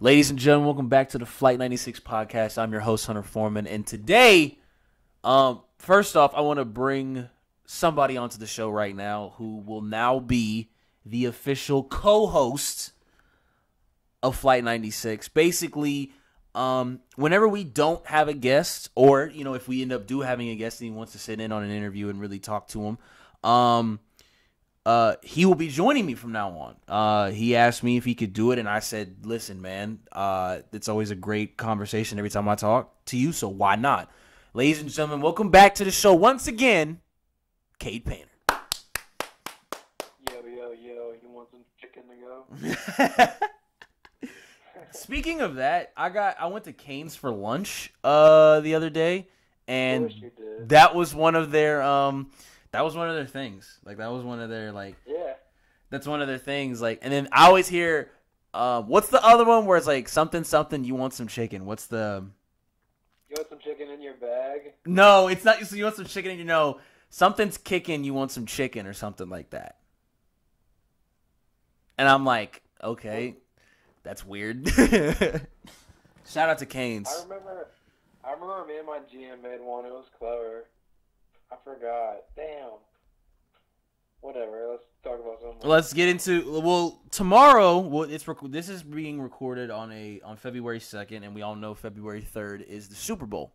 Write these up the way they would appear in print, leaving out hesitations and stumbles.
Ladies and gentlemen, welcome back to the Flight 96 podcast. I'm your host, Hunter Foreman, and today, first off, I want to bring somebody onto the show right now who will now be the official co-host of Flight 96. Basically, whenever we don't have a guest, or, if we end up having a guest and he wants to sit in on an interview and really talk to him, he will be joining me from now on. He asked me if he could do it, and I said, listen, man, it's always a great conversation every time I talk to you, so why not? Ladies and gentlemen, welcome back to the show once again, Cade Painter. Yo, you want some chicken to go? Speaking of that, I went to Cane's for lunch the other day, and that was one of their that was one of their things. Like, that was one of their, yeah. That's one of their things. Like, and then I always hear, what's the other one where it's like something, you want some chicken? What's the? You want some chicken in your bag? No, it's not. So you want some chicken and something's kicking. You want some chicken or something like that. And I'm like, okay, that's weird. Shout out to Cane's. I remember me and my GM made one. It was clever. I forgot. Damn. Whatever. Let's talk about something. Let's get into tomorrow. This is being recorded on February 2nd, and we all know February 3rd is the Super Bowl.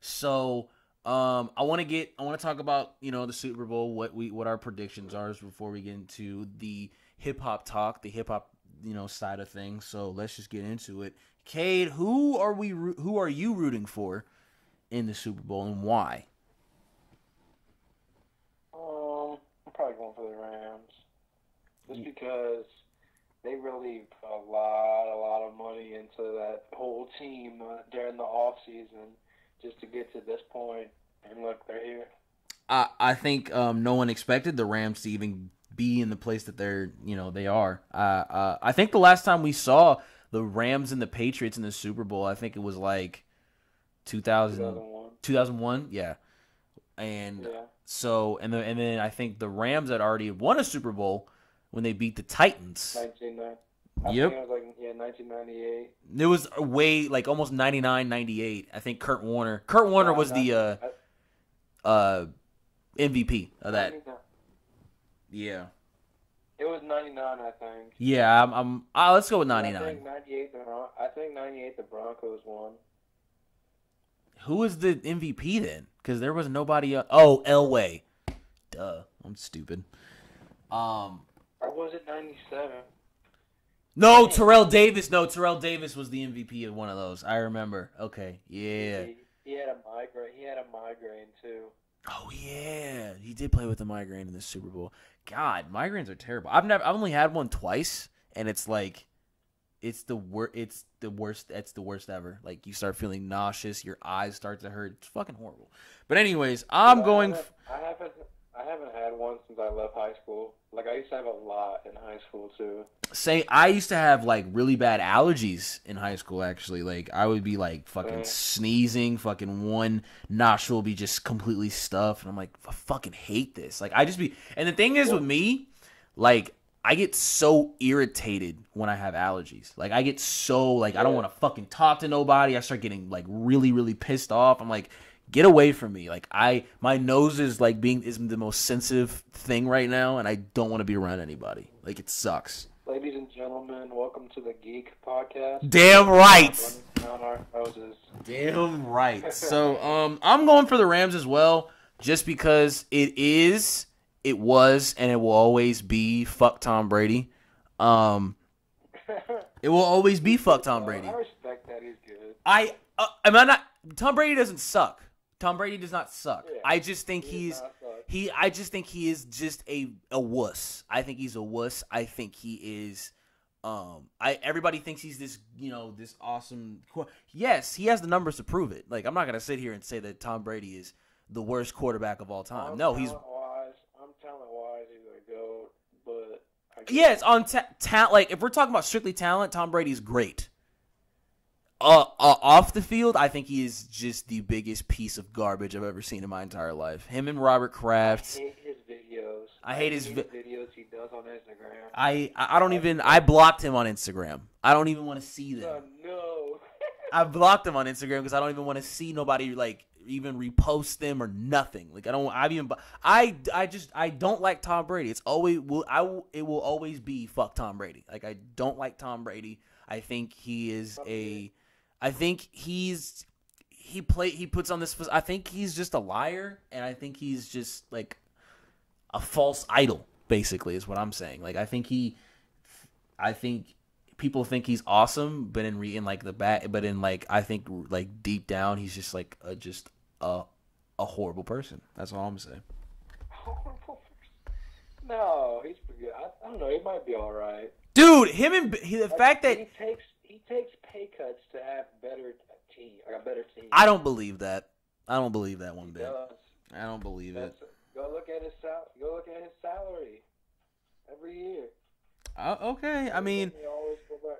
So I want to talk about the Super Bowl, what our predictions are before we get into the hip hop talk, the hip hop side of things. So let's just get into it. Cade, who are you rooting for in the Super Bowl and why? I'm probably going for the Rams. Just because they really put a lot of money into that whole team during the off season just to get to this point. And look, they're here. I think no one expected the Rams to even be in the place that they are. I think the last time we saw the Rams and the Patriots in the Super Bowl, I think it was like 2001, yeah. And yeah. So and then I think the Rams had already won a Super Bowl when they beat the Titans. 1998. Yep. It was 1998. It was almost 99, 98. I think Kurt Warner was the MVP of that. 99. Yeah. It was 99, I think. Yeah, let's go with 99. I think 98 the Broncos won. Who was the MVP then? Because there was nobody else. Oh, Elway. Duh. I'm stupid. Or was it 97? No, Terrell Davis. No, Terrell Davis was the MVP of one of those. I remember. Okay. Yeah. He had a migraine. He had a migraine, too. Oh, yeah. He did play with a migraine in the Super Bowl. God, migraines are terrible. I've only had one twice, and it's like, it's the worst. That's the worst ever. Like, you start feeling nauseous, your eyes start to hurt. It's fucking horrible. But anyways, I haven't had one since I left high school. Like, I used to have a lot in high school too. I used to have like really bad allergies in high school. Actually, like I would be like fucking sneezing, fucking one nostril would be just completely stuffed, and I'm like, I fucking hate this. Like, and the thing is with me, like, I get so irritated when I have allergies. Like, I get so, like, I don't want to fucking talk to nobody. I start getting, like, really, really pissed off. I'm like, get away from me. Like, my nose is, like, is the most sensitive thing right now, and I don't want to be around anybody. Like, it sucks. Ladies and gentlemen, welcome to the Geek Podcast. Damn right. Down our noses. Damn right. So, I'm going for the Rams as well, just because it was, and it will always be fuck Tom Brady. It will always be fuck Tom Brady. I respect that. He's good. Tom Brady doesn't suck. Tom Brady does not suck. Yeah, I just think he is just a wuss. I think he's a wuss. I think he is. Everybody thinks he's this, this awesome. Yes, he has the numbers to prove it. Like, I'm not gonna sit here and say that Tom Brady is the worst quarterback of all time. No, he's. I'm talent-wise, he's a GOAT, but it's on talent. Like, if we're talking about strictly talent, Tom Brady's great. Off the field, I think he is just the biggest piece of garbage I've ever seen in my entire life. Him and Robert Kraft. I hate his videos. I hate his videos he does on Instagram. I don't even. I blocked him on Instagram. I don't even want to see them. Oh, no. I blocked him on Instagram because I don't even want to see nobody like even repost them or nothing. Like I don't. I don't like Tom Brady. It's always it will always be fuck Tom Brady. Like I don't like Tom Brady. I think he is a. I think he puts on this. I think he's just a liar, and I think he's just like a false idol. Basically, is what I'm saying. Like I think people think he's awesome, but I think like deep down he's just like a horrible person. That's all I'm saying. Horrible person? No, he's pretty good. I don't know. He might be all right. Dude, the fact that he takes pay cuts to have a better team. I don't believe that. I don't believe that one bit. Does. I don't believe it. Go look at his salary every year. Okay, I mean,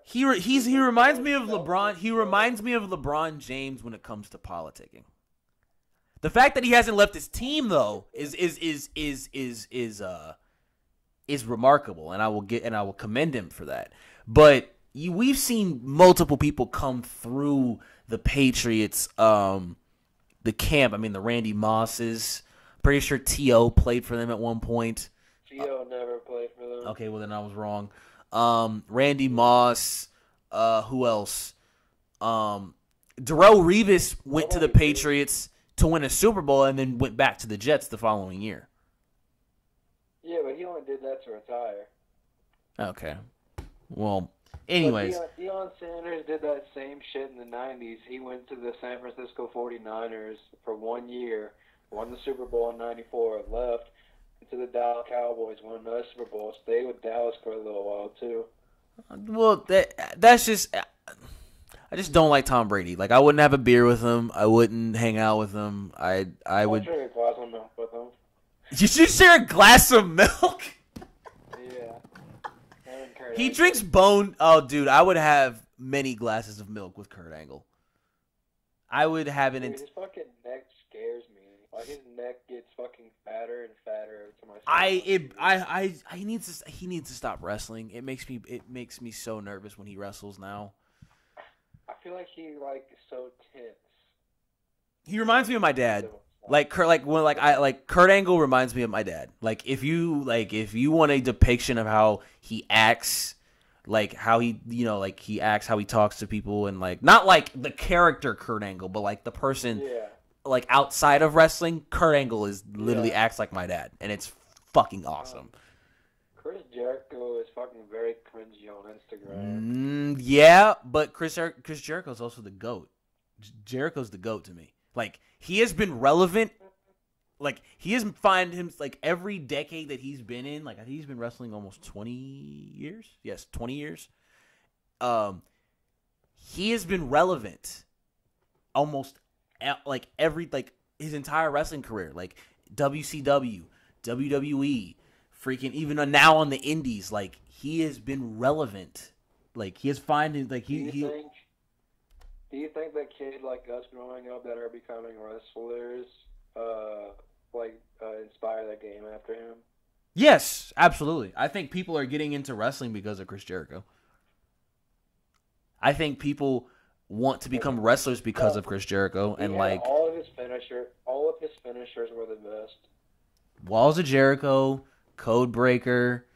he reminds me of LeBron. He reminds me of LeBron James when it comes to politicking. The fact that he hasn't left his team though is remarkable, and I will commend him for that. But we've seen multiple people come through the Patriots, the camp. I mean, the Randy Mosses. Pretty sure T.O. played for them at one point. T.O. never played for them. Okay, well then I was wrong. Randy Moss. Who else? Darrelle Revis went to the Patriots to win a Super Bowl and then went back to the Jets the following year. Yeah, but he only did that to retire. Okay. Well, anyways. Deion Sanders did that same shit in the 90s. He went to the San Francisco 49ers for 1 year, won the Super Bowl in 94, left to the Dallas Cowboys, won another Super Bowl, stayed with Dallas for a little while too. Well, that's just. I just don't like Tom Brady. Like I wouldn't have a beer with him. I wouldn't hang out with him. I would. Share a glass of milk with him. You should share a glass of milk. Yeah. He drinks bone. Oh, dude, I would have many glasses of milk with Kurt Angle. I would have an. His fucking neck scares me. Like his neck gets fucking fatter and fatter every time I see him. He needs to stop wrestling. It makes me so nervous when he wrestles now. I feel like he is so tense. He reminds me of my dad. Kurt Angle reminds me of my dad. If you want a depiction of how he acts, how he acts, how he talks to people, and not like the character Kurt Angle, but the person, outside of wrestling, Kurt Angle literally acts like my dad, and it's fucking awesome. Chris Jericho is fucking very cringy on Instagram. Yeah, but Chris Jericho is also the GOAT. Jericho's the GOAT to me. He has been relevant. He has found him every decade that he's been in. I think he's been wrestling almost 20 years. Yes, 20 years. He has been relevant almost his entire wrestling career. WCW, WWE, freaking even now on the Indies. He has been relevant. He has found Do you think that kids like us growing up that are becoming wrestlers, inspire that game after him? Yes, absolutely. I think people are getting into wrestling because of Chris Jericho. I think people want to become wrestlers because of Chris Jericho, and all of his finishers were the best. Walls of Jericho, Code Breaker,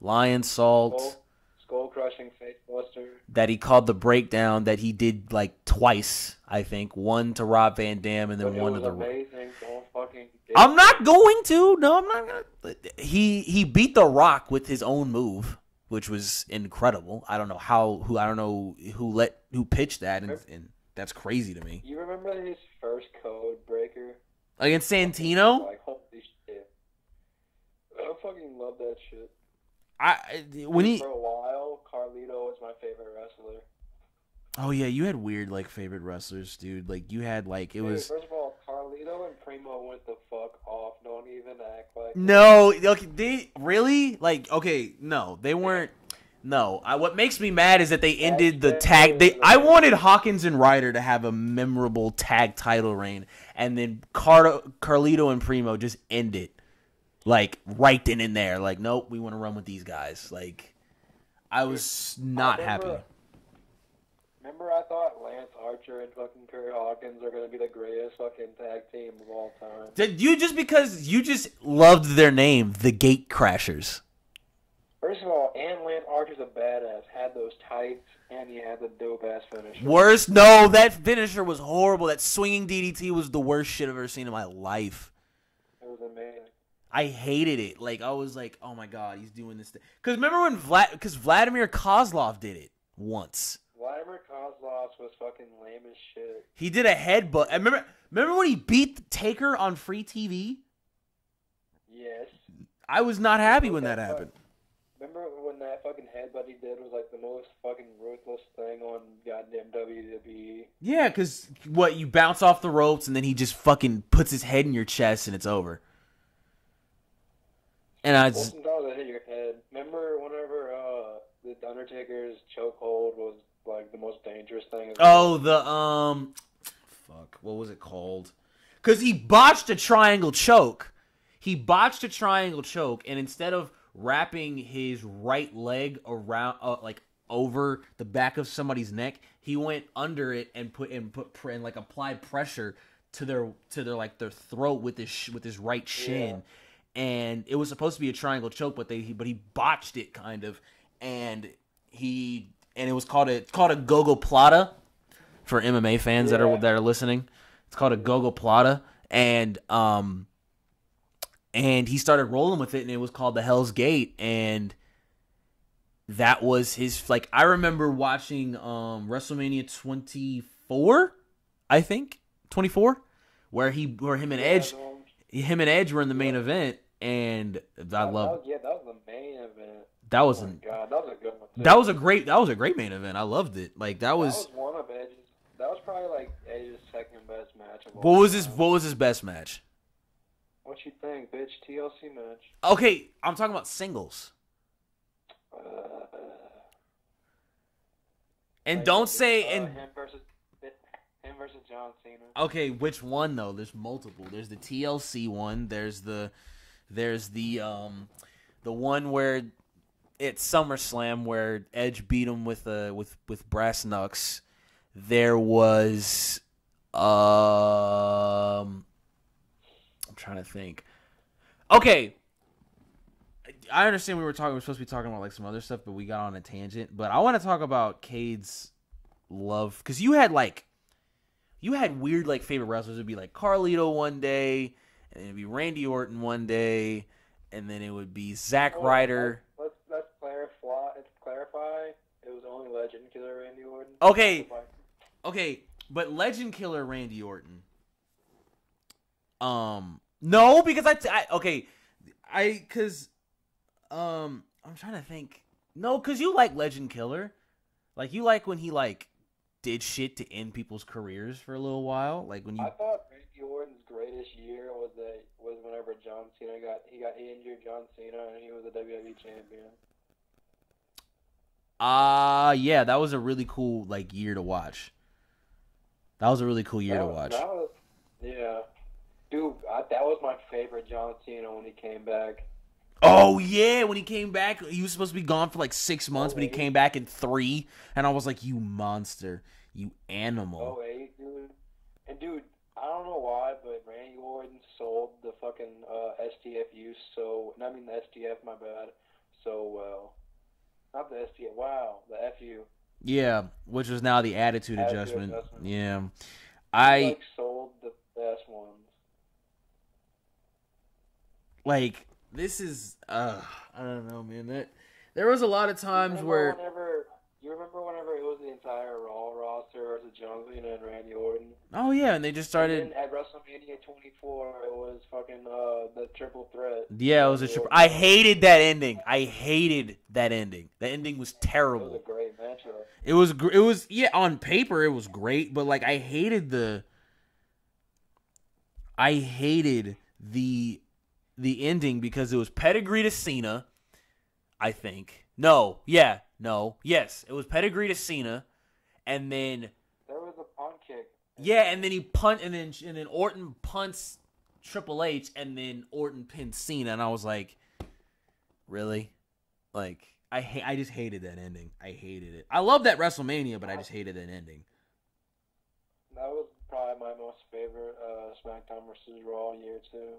Lion Salt. Skull crushing face buster. That he called the breakdown that he did twice, I think. One to Rob Van Dam and then one to the amazing. Don't fucking I'm not going to. No, I'm not gonna. He beat The Rock with his own move, which was incredible. I don't know who pitched that, and that's crazy to me. You remember his first Code Breaker against Santino? Holy shit! I fucking love that shit. For a while, Carlito was my favorite wrestler. Oh yeah, you had weird favorite wrestlers, dude. You had was. First of all, Carlito and Primo went the fuck off. Don't even act like. No, okay, they really okay. No, they weren't. No, what makes me mad is that they ended the tag. I wanted Hawkins and Ryder to have a memorable tag title reign, and then Carlito and Primo just end it. Like, right then and there. Like, nope, we want to run with these guys. Like, I was not happy. Remember, I thought Lance Archer and fucking Kerry Hawkins are going to be the greatest fucking tag team of all time. Did you just because you just loved their name, the Gate Crashers? First of all, and Lance Archer's a badass. Had those tights, and he had the dope-ass finisher. Worst? No, that finisher was horrible. That swinging DDT was the worst shit I've ever seen in my life. It was amazing. I hated it. Like, I was like, oh my god, he's doing this thing. Because remember when Vladimir Kozlov did it once. Vladimir Kozlov was fucking lame as shit. He did a headbutt. I remember when he beat the Taker on free TV? Yes. I was not happy when that happened. Remember when that fucking headbutt he did was like the most fucking ruthless thing on goddamn WWE? Yeah, because you bounce off the ropes and then he just fucking puts his head in your chest and it's over. And I just... Sometimes I hit your head. Remember whenever the Undertaker's chokehold was like the most dangerous thing? Fuck, what was it called? Because he botched a triangle choke. And instead of wrapping his right leg around, over the back of somebody's neck, he went under it and applied pressure to their throat with his right shin. Yeah. And it was supposed to be a triangle choke, but he botched it kind of, and it was called a gogoplata for MMA fans that are listening. It's called a gogoplata, and he started rolling with it, and it was called the Hell's Gate, and that was his, like, I remember watching WrestleMania 24, I think 24, where him and Edge were in the main event, and I love. Yeah, that was the main event. That was God, that was a good one too. That was a great main event. I loved it. Like that was one of Edge's. That was probably like Edge's second best match of all What was his best match? What you think, bitch? TLC match. Okay, I'm talking about singles. And don't say him versus John Cena. Okay, which one though? There's multiple. There's the TLC one. There's the one where it's SummerSlam where Edge beat him with brass knucks. There was I'm trying to think. Okay, I understand we're supposed to be talking about like some other stuff, but we got on a tangent. But I want to talk about Cade's love, because you had weird like favorite wrestlers. It'd be like Carlito one day, and it'd be Randy Orton one day, and then it would be Zack Ryder. Let's clarify. It was only Legend Killer Randy Orton. Okay, but Legend Killer Randy Orton. No, because I'm trying to think. No, because you like Legend Killer. Like, you like when he, like, did shit to end people's careers for a little while. Like, when you... I thought Randy Orton's greatest year was whenever John Cena he injured John Cena, and he was a WWE champion. Yeah, that was a really cool, like, year to watch. That was a really cool year to watch. Yeah. Dude, that was my favorite John Cena when he came back. Oh, yeah, when he came back, he was supposed to be gone for like 6 months, but he came back in 3, and I was like, you monster, you animal. Oh, 8, dude. And, dude, I don't know why, but Randy Orton sold the fucking STFU the STF, my bad, so well. Not the STF, wow, the FU. Yeah, which was now the Attitude Adjustment. Yeah. He sold the best ones. Like, this is, I don't know, man. There was a lot of times where... You remember whenever it was the entire Raw roster versus John Cena and Randy Orton? Oh, yeah, and they just started... And then at WrestleMania 24, it was fucking the triple threat. Yeah, it was a triple... I hated that ending. The ending was terrible. It was a great matchup. It was, yeah, on paper it was great, but, like, I hated the ending because it was pedigree to Cena, I think. Yes, it was pedigree to Cena, and then there was a punt kick. Yeah, and then he and then Orton punts Triple H, and then Orton pinned Cena, and I was like, really? Like, I just hated that ending. I hated it. I love that WrestleMania, but I just hated that ending. That was probably my most favorite SmackDown vs. Raw year, too.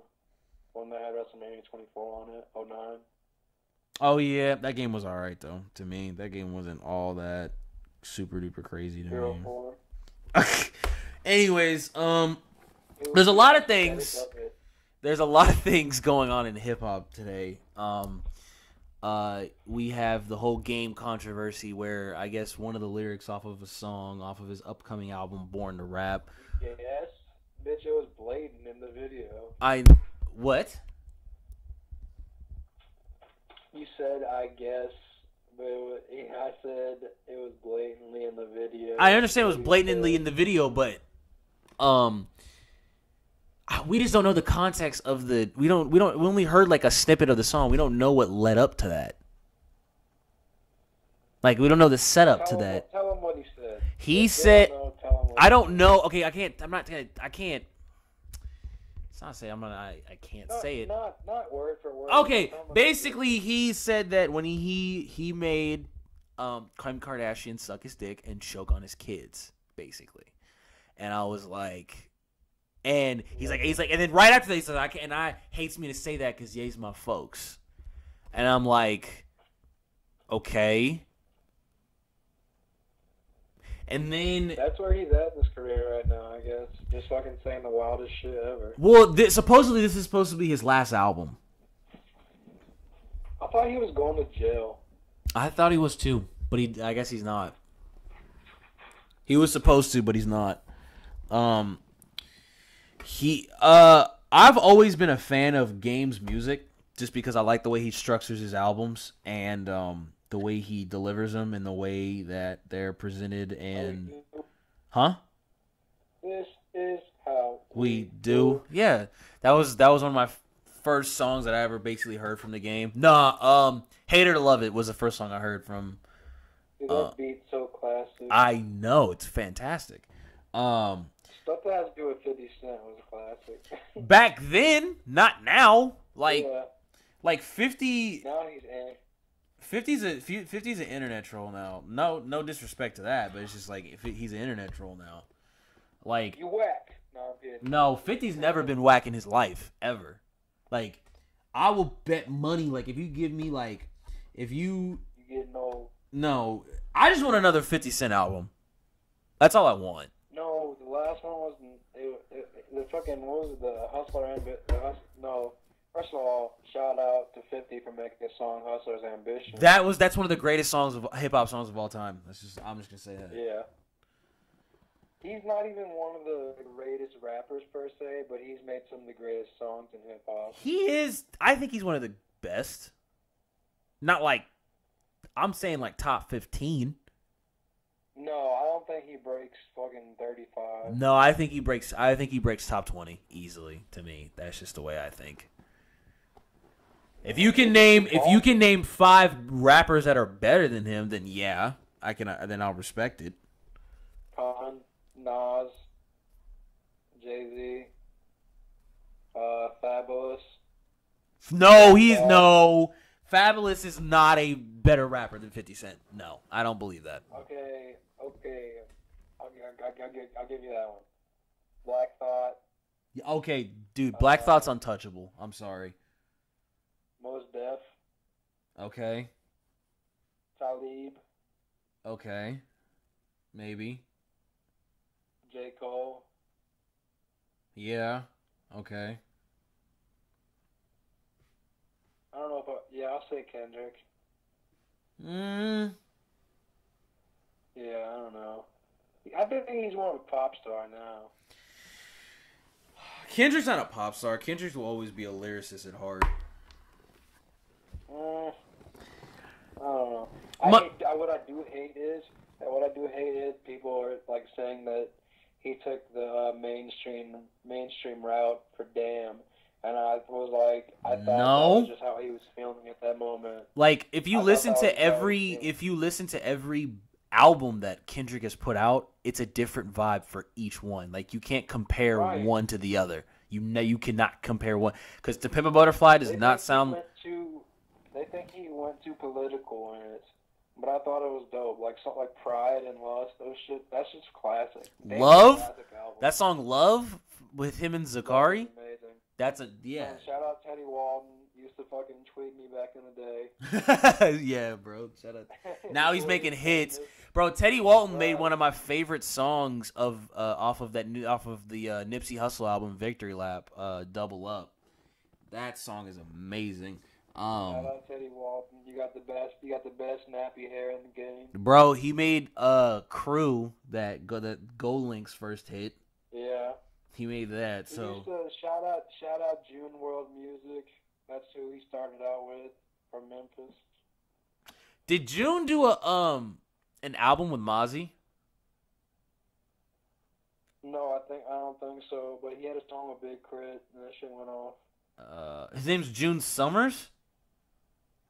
One that had WrestleMania 24 on it, 09. Oh, yeah. That game was all right, though, to me. That game wasn't all that super duper crazy to me. Anyways, there's a lot of things. There's a lot of things going on in hip hop today. We have the whole game controversy where I guess one of the lyrics off of a song off of his upcoming album Born to Rap. Yes, bitch, it was blatant in the video. What? You said I guess, but I said it was blatantly in the video. I understand it was blatantly in the video, but we just don't know the context of the. We only heard like a snippet of the song. We don't know what led up to that. Like we don't know the setup to that. Tell him what he said. He said, "I don't know." Okay, I can't. I can't. It's not saying I can't say it. Not word for word. Okay, basically he said that when he made Kim Kardashian suck his dick and choke on his kids, basically, and I was like. And he's like, and then right after that, he said, I hates me to say that because Ye's my folks. And I'm like, okay. And then. That's where he's at in his career right now, I guess. Just fucking saying the wildest shit ever. Well, supposedly this is supposed to be his last album. I thought he was going to jail. I thought he was too, but I guess he's not. He was supposed to, but he's not. I've always been a fan of Game's music just because I like the way he structures his albums and the way he delivers them and the way that they're presented and This is how we do. Yeah. That was one of my first songs that I ever basically heard from the Game. Hate It or Love It was the first song I heard from. Dude, that beat's so classic. I know, it's fantastic. Stuff that has to do with 50 Cent was a classic. Back then, not now. Like 50. Now he's in. 50's an internet troll now. No disrespect to that, but it's just like he's an internet troll now. Like you whack. No, I'm kidding. No, 50's never been whack in his life ever. Like I will bet money. Like if you give me like you get no. I just want another 50 Cent album. That's all I want. No, the last one was the fucking what was it, the Hustler no. First of all, shout out to 50 for making the song "Hustler's Ambition." That's one of the greatest songs of hip hop songs of all time. I'm just gonna say that. Yeah. He's not even one of the greatest rappers per se, but he's made some of the greatest songs in hip hop. He is. I think he's one of the best. Not like I'm saying like top 15. No, I don't think he breaks fucking 35. No, I think he breaks top 20 easily. To me, that's just the way I think. If you can name 5 rappers that are better than him, then yeah, I can. Then I'll respect it. Khan, Nas, Jay-Z, Fabulous. No. Fabulous is not a better rapper than 50 Cent. No, I don't believe that. Okay. I'll give you that one. Black Thought. Okay, dude, Black Thought's untouchable. I'm sorry. Mos Def. Okay. Talib. Okay. Maybe. J. Cole. Yeah. Okay. I don't know if I'll say Kendrick. Yeah, I don't know. I think he's more of a pop star now. Kendrick's not a pop star. Kendrick will always be a lyricist at heart. I don't know. What I do hate is people are like saying that he took the mainstream route for Damn. And I was like, I thought that was just how he was feeling at that moment. Like, if you listen to every album that Kendrick has put out, it's a different vibe for each one. Like, you can't compare one to the other. You cannot compare one because To Pimp a Butterfly does not sound. They think he went too political in it, but I thought it was dope. Like something like Pride and Lust, those shit. That's just classic. Love Classic album. that song "Love" with him and Zakari. Amazing. That's a yeah. And shout out Teddy Walton. Used to fucking tweet me back in the day. Yeah, bro. Shout out. Now he's making hits, bro. Teddy Walton made one of my favorite songs off of the Nipsey Hussle album, Victory Lap, "Double Up." That song is amazing. Shout out Teddy Walton. You got the best nappy hair in the game. Bro, he made Crew that Gold Link's first hit. Yeah. He made that. He So used to shout out June World Music. That's who he started out with from Memphis. did June do an album with Mozzie? No, I don't think so. But he had a song with Big Crit, and that shit went off. His name's June Summers?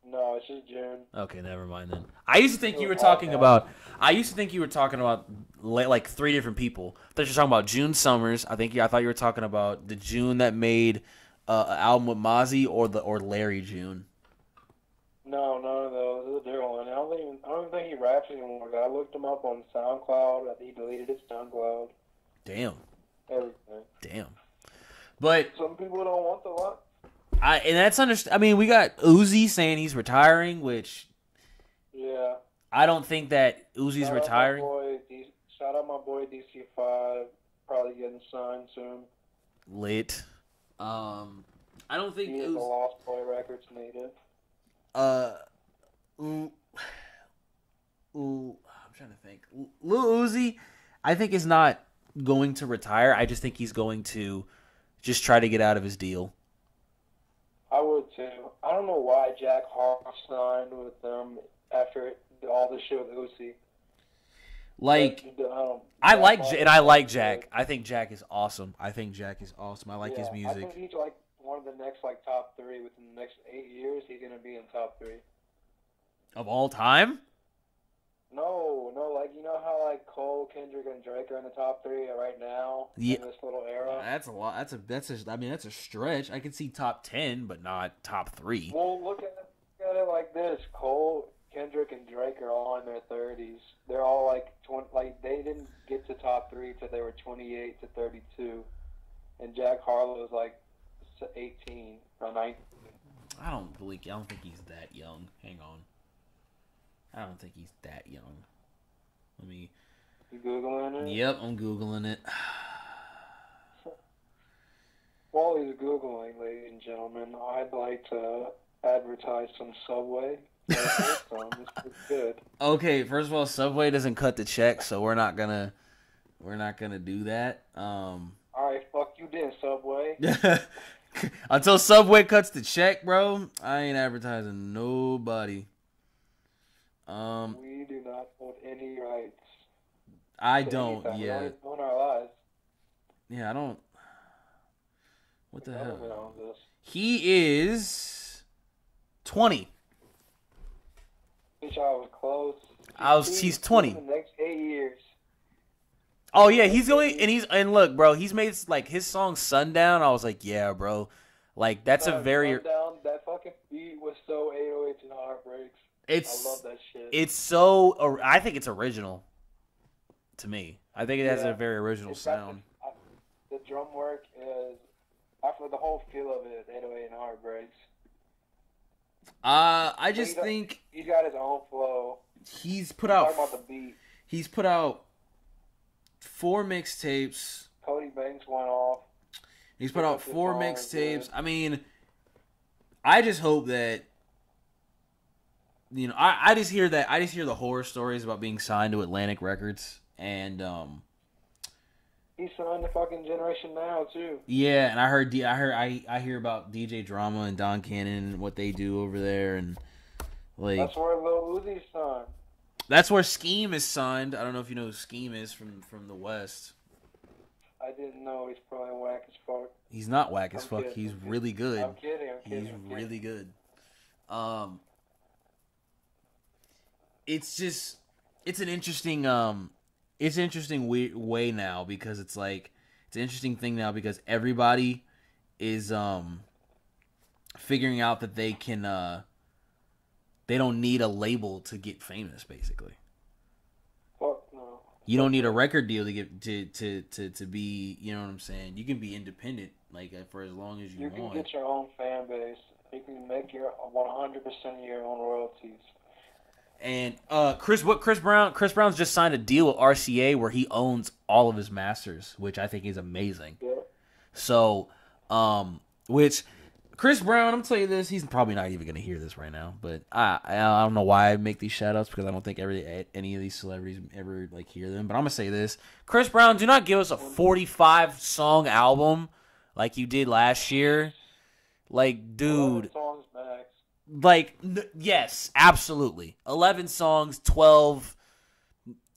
No, it's just June. Okay, never mind then. I used to think you were talking about like 3 different people. I thought you were talking about June Summers. I thought you were talking about the June that made an album with Mozzie or Larry June. No, none of those. This is a different one. I don't even think he raps anymore. I looked him up on SoundCloud. I think he deleted his SoundCloud. Damn. Everything. Damn. But some people don't want the luck. And that's I mean, we got Uzi saying he's retiring, which yeah, I don't think that Uzi's retiring. Shout out my boy DC5, probably getting signed soon. Lit. I don't think he is a Lost Boy Records native. I'm trying to think. Lil Uzi, I think is not going to retire. I just think he's going to just try to get out of his deal. I would too. I don't know why Jack Harlow signed with them after all the shit with Uzi. Like, I like Jack. I think Jack is awesome. I like his music. I think he's like one of the next top 3 within the next 8 years. He's gonna be in top 3 of all time. No, like you know how like Cole, Kendrick, and Drake are in the top 3 right now in this little era. That's a lot. That's a stretch. I can see top 10, but not top 3. Well, look at it like this: Cole, Kendrick, and Drake are all in their 30s. They're all like 20. Like they didn't get to top 3 till they were 28 to 32, and Jack Harlow is like 18 or 19. I don't think he's that young. Hang on. I don't think he's that young. Let me. You Googling it? Yep, I'm Googling it. While he's Googling, ladies and gentlemen, I'd like to advertise some Subway. It's pretty good. Okay, first of all, Subway doesn't cut the check, so we're not gonna do that. All right, fuck you then, Subway. Until Subway cuts the check, bro, I ain't advertising nobody. We do not hold any rights. I don't. Anything. Yeah. We don't own our lives. Yeah, I don't. What the hell? Owns us. He is 20. Wish I was close. He's 20. In the next 8 years. Oh yeah, he's going and look, bro, he's made like his song Sundown. I was like, yeah, bro, like that's a very Sundown, that fucking beat was so 808s and heartbreaks. I love that shit. It's so I think it's original to me. I think it has a very original sound. The drum work is after the whole feel of it is 808 and heartbreaks. I just think he's got his own flow. He's put out. Talking about the beat. He's put out 4 mixtapes. Cody Banks went off. He's put out 4 mixtapes. I mean, I just hope that I just hear the horror stories about being signed to Atlantic Records and he's signed to fucking Generation Now too. Yeah, and I hear about DJ Drama and Don Cannon and what they do over there and like that's where Lil Uzi's signed. That's where Scheme is signed. I don't know if you know who Scheme is from the West. I didn't know. He's probably whack as fuck. He's not whack as fuck. He's really good. I'm kidding. He's really good. It's just it's an interesting way now because it's an interesting thing now because everybody is figuring out that they don't need a label to get famous, basically. Fuck no. You don't need a record deal to get to be, you know what I'm saying? You can be independent like for as long as you want. You can get your own fan base. You can make your 100% of your own royalties. And Chris Brown's just signed a deal with RCA where he owns all of his masters, which I think is amazing. Yeah. So, which Chris Brown, I'm telling you this, he's probably not even gonna hear this right now, but I don't know why I make these shout outs because I don't think any of these celebrities ever like hear them. But I'm gonna say this: Chris Brown, do not give us a 45 song album like you did last year. Like, dude. 11 songs max. Like, yes, absolutely. 11 songs, 12.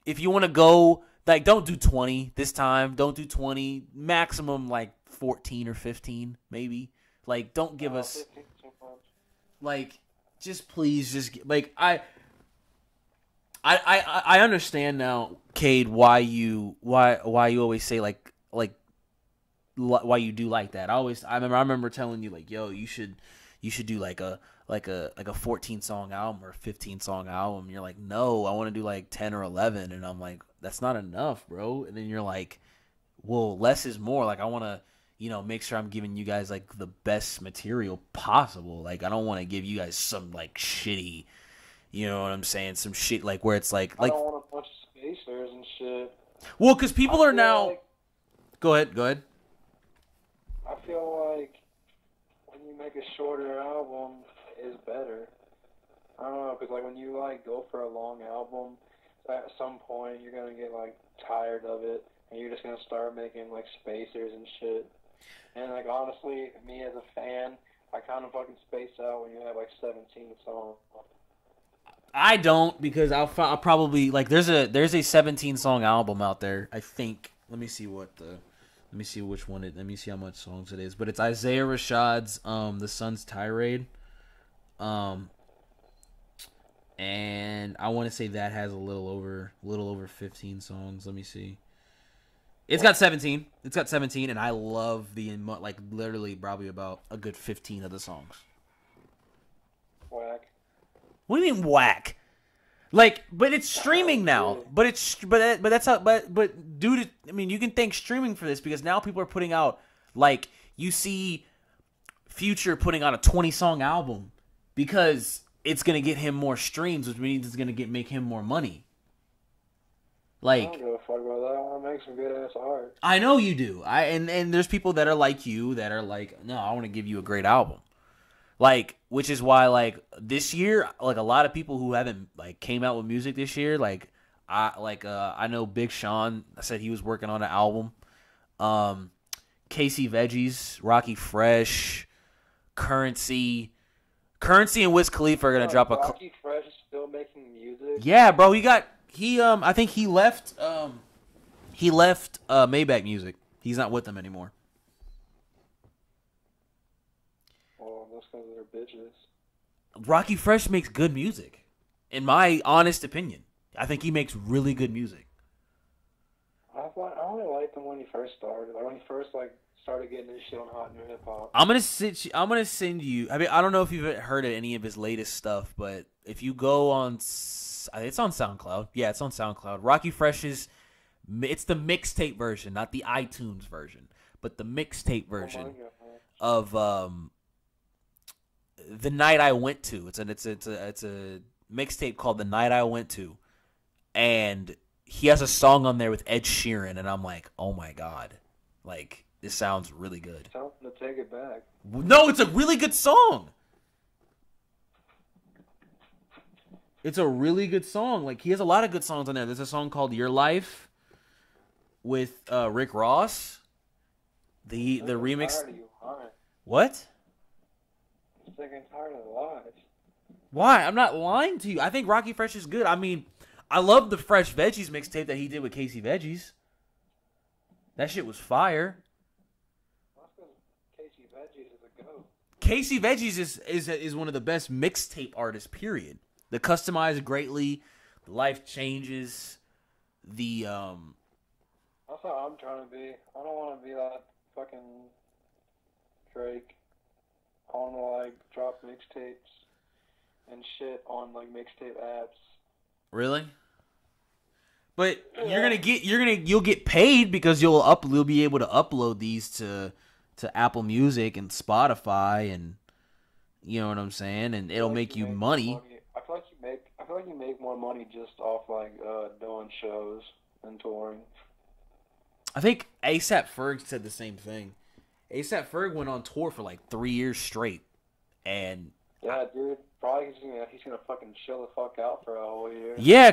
If you want to go, like, don't do 20 this time. Don't do 20. Maximum, like, 14 or 15, maybe. Like, don't give us, 15 too much. like, just please, just, like, I understand now, Cade, why you always say, like, why you do like that. I remember telling you, like, yo, you should do like a 14 song album or a 15 song album. You're like, no, I want to do like 10 or 11, and I'm like, that's not enough, bro. And then you're like, well, less is more. Like, I want to, make sure I'm giving you guys like the best material possible. Like, I don't want to give you guys some like shitty, you know what I'm saying, some shit like where it's like I don't want a bunch of spacers and shit. Well, because people are now. Like, go ahead. I feel like when you make a shorter album is better. I don't know, because like when you like go for a long album, at some point you're gonna get like tired of it, and you're just gonna start making like spacers and shit. And like honestly, me as a fan, I kind of fucking space out when you have like 17 songs. I don't, because I'll probably like there's a 17 song album out there. I think. Let me see which one let me see how much songs it is. But it's Isaiah Rashad's The Sun's Tirade. And I want to say that has a little over 15 songs. Let me see. It's got 17. And I love like literally probably about a good 15 of the songs. Whack. What do you mean whack? Like, but it's streaming now. But that's how. But dude, I mean, you can thank streaming for this, because now people are putting out, like, you see Future putting out a 20-song album because it's gonna get him more streams, which means it's gonna make him more money. I Like, don't give a fuck about that. I want to make some good ass art. I know you do. And there's people that are like you that are like, no, I want to give you a great album. Like, which is why, like, this year, like, a lot of people who haven't, like, came out with music this year, like, I know Big Sean said he was working on an album. Casey Veggies, Rocky Fresh, Currency and Wiz Khalifa are gonna drop a. Rocky Fresh is still making music. Yeah, bro, I think he left Maybach Music. He's not with them anymore. Well, that's because they're bitches. Rocky Fresh makes good music, in my honest opinion. I think he makes really good music. I only liked him when he first started. Like when he first started getting his shit on Hot New Hip Hop. I'm gonna send you. I mean, I don't know if you've heard of any of his latest stuff, but if you go on, it's on SoundCloud. Yeah, it's on SoundCloud. Rocky Fresh's, it's the mixtape version, not the iTunes version, but the mixtape version of The Night I Went To. It's a mixtape called The Night I Went To, and he has a song on there with Ed Sheeran, and I'm like, oh my god, like, this sounds really good. Tell him to take it back. No, it's a really good song. It's a really good song. Like, he has a lot of good songs on there. There's a song called Your Life with Rick Ross. The remix. What? I'm sick and tired of the lies. Why? I'm not lying to you. I think Rocky Fresh is good. I mean, I love the Fresh Veggies mixtape that he did with Casey Veggies. That shit was fire. That's because Casey Veggies is a goat. Casey Veggies is one of the best mixtape artists, period. The customized greatly, the life changes, the That's how I'm trying to be. I don't want to be that fucking Drake. I want to like drop mixtapes and shit on like mixtape apps. Really? But you'll get paid because you'll be able to upload these to Apple Music and Spotify, and you know what I'm saying, and it'll make you money. I feel like you make more money just off like doing shows and touring. I think ASAP Ferg said the same thing. ASAP Ferg went on tour for like 3 years straight, and yeah, dude, probably he's gonna fucking chill the fuck out for a whole year. Yeah,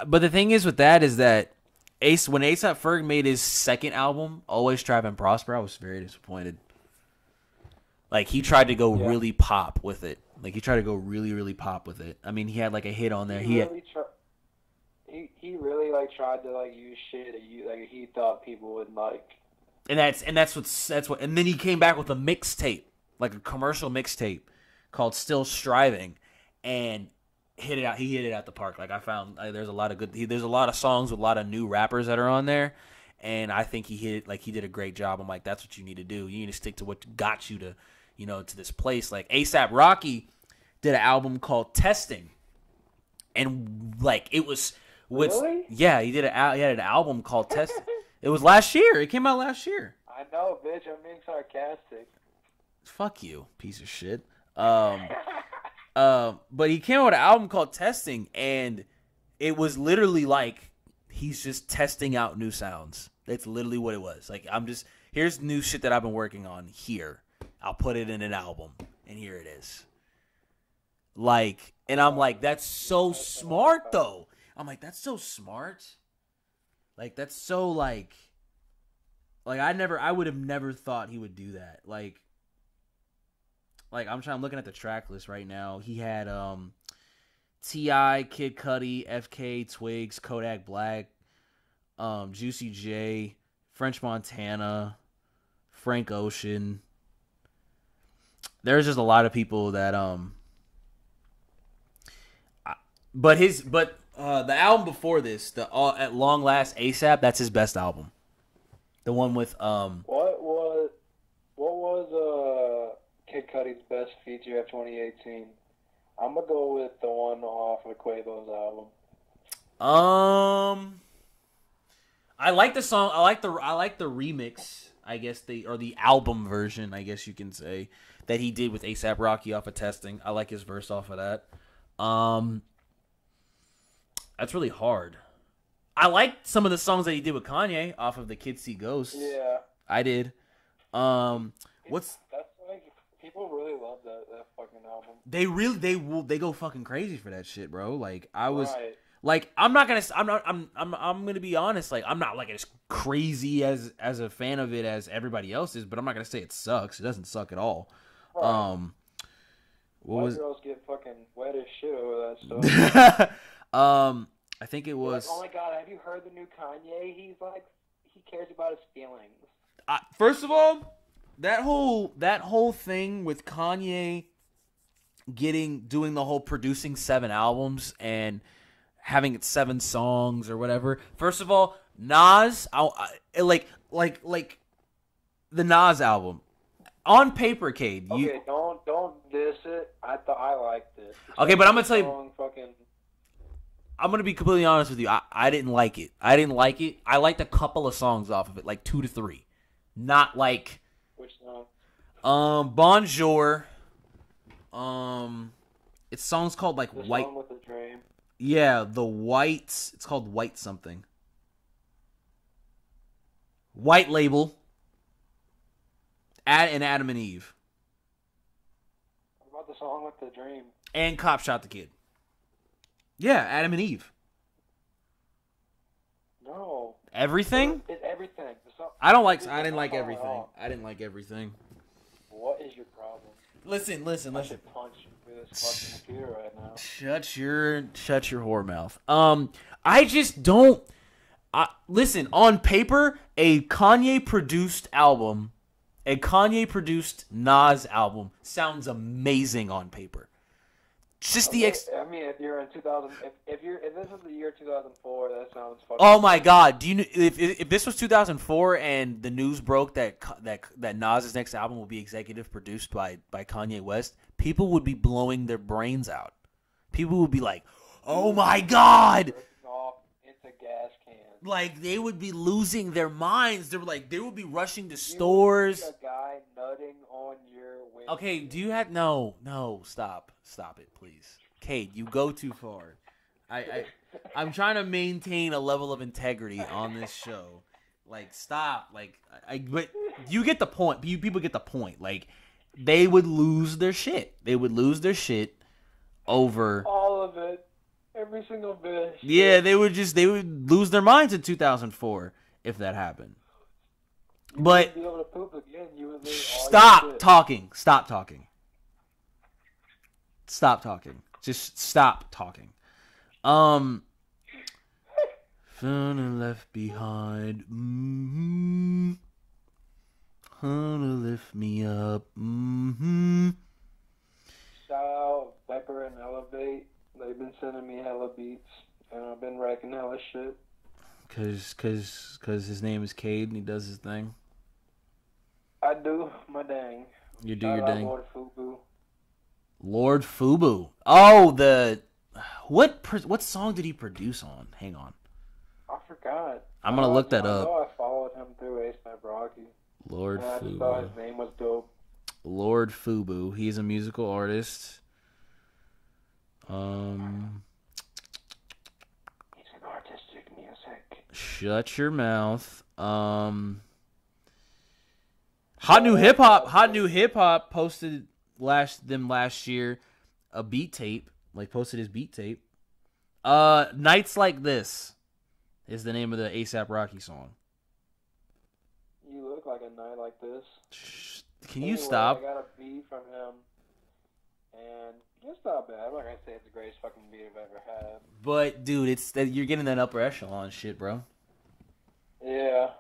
but the thing is with that is that when ASAP Ferg made his second album, Always Strive and Prosper, I was very disappointed. Like, he tried to go really pop with it. Like, he tried to go really, really pop with it. I mean, he had like a hit on there. He really like tried to like use shit that he thought people would like. And that's what. And then he came back with a mixtape, like a commercial mixtape called Still Striving, and hit it out. He hit it out the park. Like, I found there's a lot of songs with a lot of new rappers that are on there, and I think he did a great job. I'm like, that's what you need to do. You need to stick to what got you to, to this place. Like, A$AP Rocky did an album called Testing, and like it was. Really? Yeah, he had an album called Testing. It was last year. It came out last year. I know, bitch. I'm being sarcastic. Fuck you, piece of shit. But he came out with an album called Testing, and it was literally like he's just testing out new sounds. That's literally what it was. Like, here's new shit that I've been working on here. I'll put it in an album, and here it is. Like, and I'm like, that's so smart, though. I'm like, that's so smart. Like, that's so like I would have never thought he would do that. Like I'm looking at the track list right now. He had T.I., Kid Cudi, FK, Twigs, Kodak Black, Juicy J, French Montana, Frank Ocean. There's just a lot of people that the album before this, At Long Last A$AP, that's his best album. The one with What was Kid Cudi's best feature of 2018? I'm gonna go with the one off of Quavo's album. I like the song. I like the remix. I guess the album version, I guess you can say, that he did with A$AP Rocky off of Testing. I like his verse off of that. That's really hard. I liked some of the songs that he did with Kanye off of the Kids See Ghosts. Yeah, I did. That's like, people really love that fucking album. They go fucking crazy for that shit, bro. Like, I was right. like, I'm gonna be honest. Like, I'm not like as crazy as a fan of it as everybody else is, but I'm not gonna say it sucks. It doesn't suck at all. Right. Girls get fucking wet as shit over that stuff. I think it was. Like, oh my god, have you heard the new Kanye? He cares about his feelings. First of all, that whole thing with Kanye doing the whole producing 7 albums and having it 7 songs or whatever. First of all, Nas, like the Nas album. On paper, Cade. Okay, don't diss it. I liked it. Okay, but I'm gonna tell you. I'm going to be completely honest with you. I didn't like it. I liked a couple of songs off of it, like 2 to 3. Not like... Which song? Bonjour. It's songs called like the White... Song with the Dream. Yeah, the White... It's called White something. White Label. And Adam and Eve. What about the Song with the Dream? And Cop Shot the Kid. Yeah, Adam and Eve. No. Everything? It's everything. I didn't like everything. I didn't like everything. What is your problem? Listen. I should punch you through this fucking computer right now. Shut your whore mouth. I just don't. Listen, on paper, a Kanye produced Nas album sounds amazing on paper. Just I mean, if you're in 2000, if this is the year 2004, that sounds fucking. Oh my God! Do you if this was 2004 and the news broke that Nas's next album will be executive produced by Kanye West, people would be blowing their brains out. People would be like, "Oh my God!" Off into gas cans. Like they would be losing their minds. They would be rushing to stores. A guy nutting on your window. Okay, do you have no? Stop it, please. Cade, you go too far. I'm trying to maintain a level of integrity on this show. Like, stop. Like, but you get the point. People get the point. Like, they would lose their shit. They would lose their shit over all of it, every single bit. Yeah, they would lose their minds in 2004 if that happened. But be able to poop again. You would stop talking. Stop talking. Stop talking. Just stop talking. Found and left behind. How to lift me up. Shout out Viper and Elevate. They've been sending me hella beats, and I've been wrecking hella shit. Cause his name is Cade and he does his thing. I do my dang. You do your dang. Lord Fubu. Lord Fubu. Oh, what song did he produce on? Hang on. I forgot. I'm gonna look that up. I know I followed him through A$AP Rocky. Lord Fubu. I Fubu. thought his name was dope. Lord Fubu. He's a musical artist. He's an artistic music. Shut your mouth. Hot New Hip Hop posted last year a beat tape. Like posted his beat tape. Nights Like This is the name of the A$AP Rocky song. You look like a night like this. Can you stop? I got a beat from him, and it's not bad. I'm not gonna say it's the greatest fucking beat I've ever had. But dude, you're getting that upper echelon shit, bro. Yeah.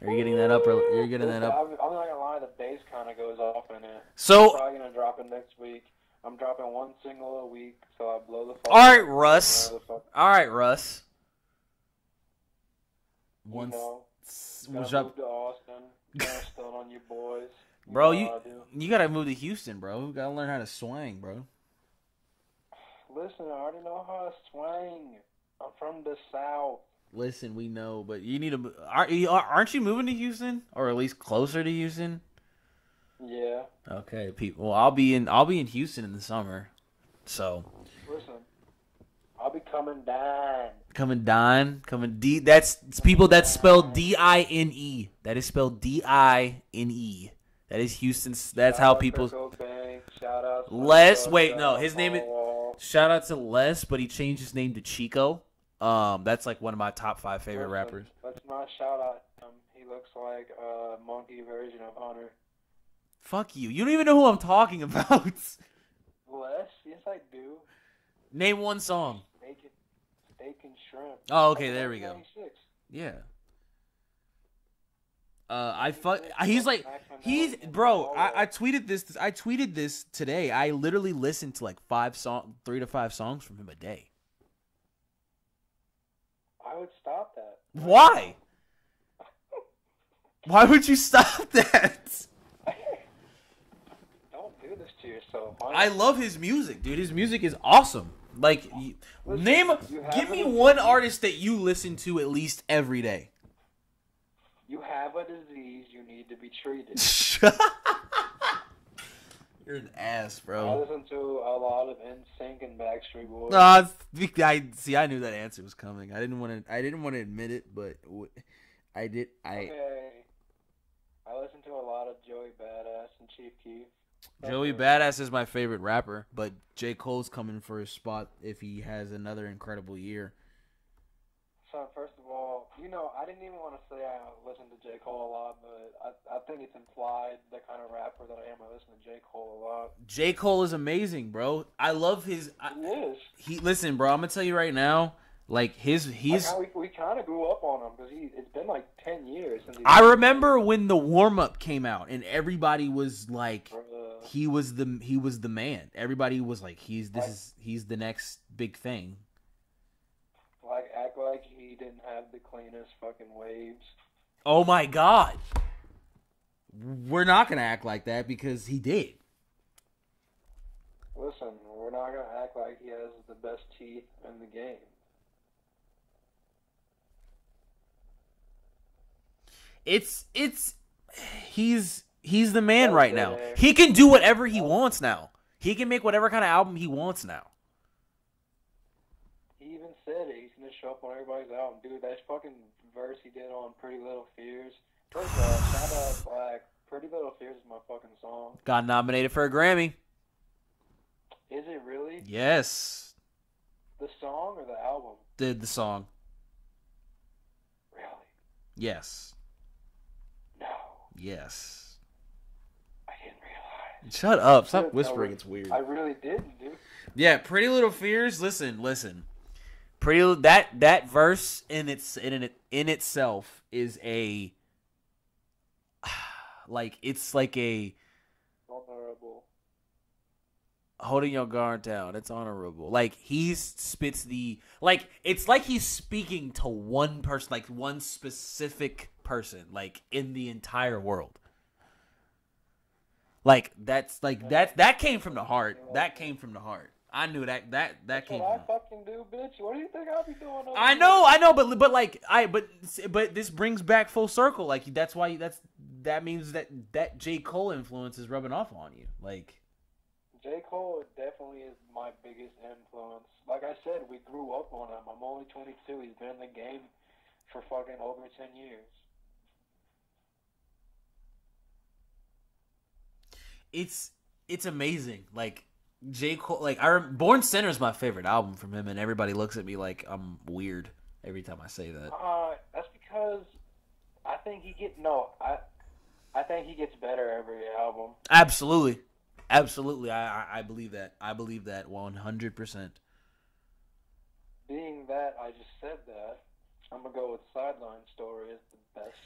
You're getting that upper. You're getting that up. I'm not gonna lie, the bass kind of goes off in it. So I'm probably gonna drop it next week. I'm dropping one single a week, so I blow the fuck. All right, Russ. All right, Russ. Once. We'll move to Austin. Stun on you boys. Bro, you gotta move to Houston, bro. You gotta learn how to swing, bro. Listen, I already know how to swing. I'm from the South. Listen, we know, but you need to. Aren't you moving to Houston, or at least closer to Houston? Yeah. Okay, people. Well, I'll be in Houston in the summer, so. Listen, I'll be coming down. Coming D. That's people that spelled D-I-N-E. That is spelled D-I-N-E. That is Houston's. That's how people. Shout out. Les. Wait, no. His name is. Shout out to Les, but he changed his name to Chico. That's like one of my top 5 favorite rappers. Let's not shout out him. He looks like a monkey version of Hunter. Fuck you. You don't even know who I'm talking about. Les? Yes, I do. Name one song. Steak and shrimp. Oh, okay. There we go. Yeah. Bro. I tweeted this. I tweeted this today. I literally listened to like 3 to 5 songs from him a day. I would stop that. Why? Why would you stop that? Don't do this to yourself. I love his music, dude. His music is awesome. Like, give me one artist that you listen to at least every day. You have a disease. You need to be treated. You're an ass, bro. I listen to a lot of NSYNC and Backstreet Boys. I knew that answer was coming. I didn't want to admit it, but I did. Okay. I listen to a lot of Joey Badass and Chief Keef. Joey Badass is my favorite rapper, but J. Cole's coming for his spot if he has another incredible year. So first of all, I didn't even want to say I listen to J. Cole a lot, but I think it's implied the kind of rapper that I am. I listen to J. Cole a lot. J. Cole is amazing, bro. I love his. He is. Listen, bro. I'm gonna tell you right now. Like he's. We kind of grew up on him because it's been like 10 years since. I remember when the warm up came out and everybody was like, he was the man. Everybody was like, he's the next big thing. Like, act like he didn't have the cleanest fucking waves. Oh my God. We're not gonna act like that because he did. Listen, we're not gonna act like he has the best teeth in the game. He's the man right now. He can do whatever he wants now. He can make whatever kind of album he wants now. He even said it. He's gonna show up on everybody's album, dude. That fucking verse he did on Pretty Little Fears. First of all, shout out Black. Pretty Little Fears is my fucking song. Got nominated for a Grammy. Is it really? Yes. The song or the album? The song. Really? Yes. No. Yes. I didn't realize. Shut up. Stop whispering. It's weird. I really didn't, dude. Yeah, Pretty Little Fears. Listen. That verse in itself is a it's like a honorable. Holding your guard down. It's honorable. Like he spits it's like he's speaking to one person, like one specific person, like in the entire world. Like that came from the heart. That came from the heart. I knew that came. What I fucking do, bitch. What do you think I'll be doing? I know, but this brings back full circle. Like that means that J. Cole influence is rubbing off on you. Like J. Cole definitely is my biggest influence. Like I said, we grew up on him. I'm only 22. He's been in the game for fucking over 10 years. It's amazing. Like J. Cole, like Born Sinner is my favorite album from him, and everybody looks at me like I'm weird every time I say that. That's because I think he gets better every album. Absolutely. I believe that. I believe that 100%. Being that I just said that, I'm gonna go with Sideline Story as the best.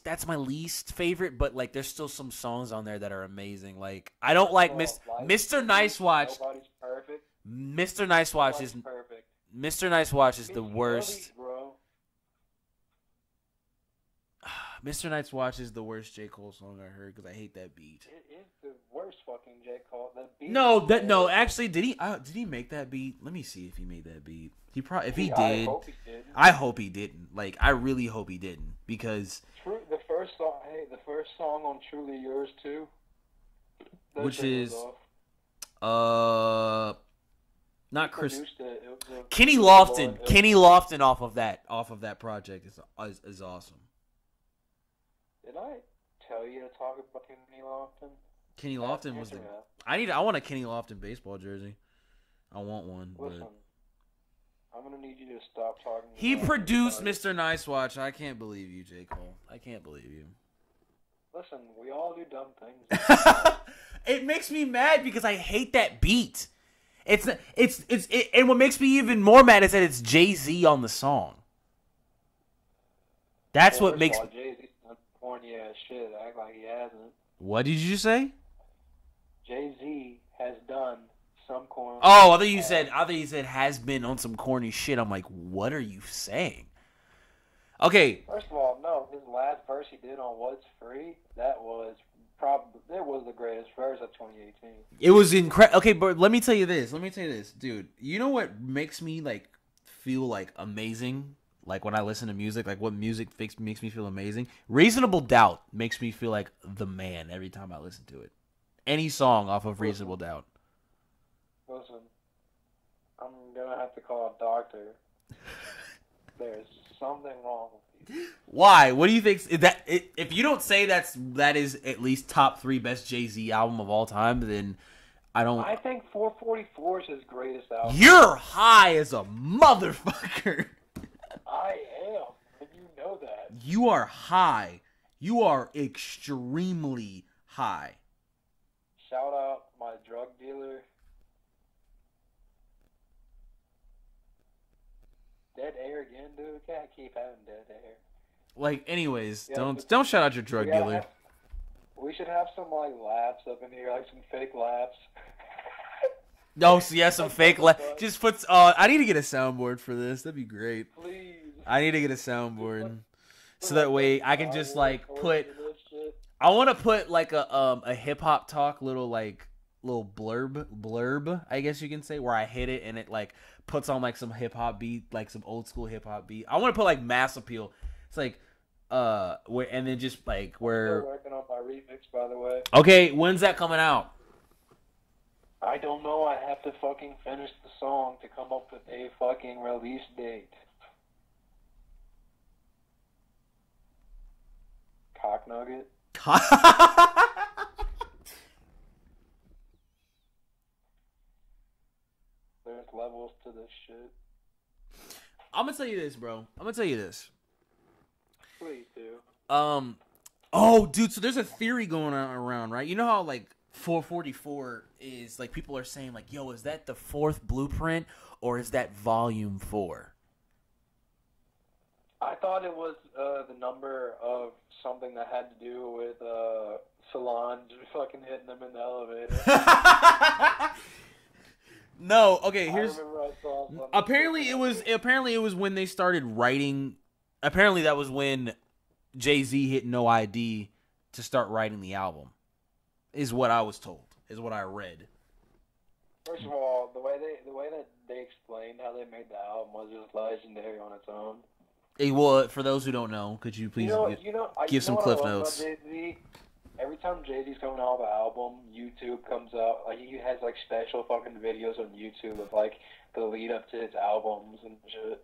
That's my least favorite, but like there's still some songs on there that are amazing. Like I don't like Mr. Nice Watch. Nobody's perfect. Mr. Nice Watch is perfect. Mr. Nice Watch is the worst. Bro. Mr. Nice Watch is the worst J. Cole song I heard because I hate that beat. It is the worst fucking J. Cole. The beat No. Actually, did he make that beat? Let me see if he made that beat. If he did, I hope he didn't. Like I really hope he didn't because the first song on Truly Yours too. Which is not Chris. Kenny Lofton. Kenny Lofton off of that project is awesome. Did I tell you to talk about Kenny Lofton? Kenny Lofton was I want a Kenny Lofton baseball jersey. I want one. Listen, I'm gonna need you to stop talking. He produced Mr. Nice Watch. I can't believe you, J. Cole. I can't believe you. Listen, we all do dumb things. It makes me mad because I hate that beat. And what makes me even more mad is that it's Jay-Z on the song. That's what makes. Jay-Z's done corny ass shit. Act like he hasn't. What did you say? Jay-Z has done some corny. Oh, I thought you said has been on some corny shit. I'm like, what are you saying? Okay. First of all, no. His last verse he did on What's Free, that was the greatest verse of 2018. It was incredible. Okay, but let me tell you this, dude. You know what makes me like feel like amazing? Like when I listen to music, like what music makes me feel amazing? Reasonable Doubt makes me feel like the man every time I listen to it. Any song off of Reasonable Doubt. Listen, I'm gonna have to call a doctor. There's something wrong with you. Why? What do you think? If you don't say that is at least top 3 best Jay-Z album of all time, then I don't. I think 444 is his greatest album. You're high as a motherfucker. I am, and you know that. You are high. You are extremely high. Shout out my drug dealer. Dead air again, dude. Can't keep having dead air. Like, anyways, don't shout out your drug dealer. We should have some like laughs up in here, like some fake laughs. No, so yeah, some fake just puts. I need to get a soundboard for this. That'd be great. Please. I need to get a soundboard so that way I can just like put. I want to put like a hip hop talk little blurb, I guess you can say, where I hit it and it like puts on like some hip hop beat, like some old school hip hop beat. I want to put like mass appeal. It's like where and then just like where. I'm still working on my remix, by the way. Okay, when's that coming out? I don't know. I have to fucking finish the song to come up with a fucking release date. Cock nugget. There's levels to this shit. I'm gonna tell you this, bro. Please do. Oh, dude. So there's a theory going on around, right? You know how like 444 is like people are saying like, yo, is that the fourth blueprint or is that volume 4? I thought it was the number of something that had to do with Solange fucking hitting them in the elevator. No, okay, here's I saw apparently it was when they started writing. Apparently that was when Jay-Z hit No ID to start writing the album. Is what I was told. Is what I read. First of all, the way that they explained how they made the album was just legendary on its own. Hey, well, for those who don't know, could you please give some cliff notes? Every time Jay-Z's coming out with an album, YouTube comes out. Like he has like special fucking videos on YouTube of like the lead up to his albums and shit.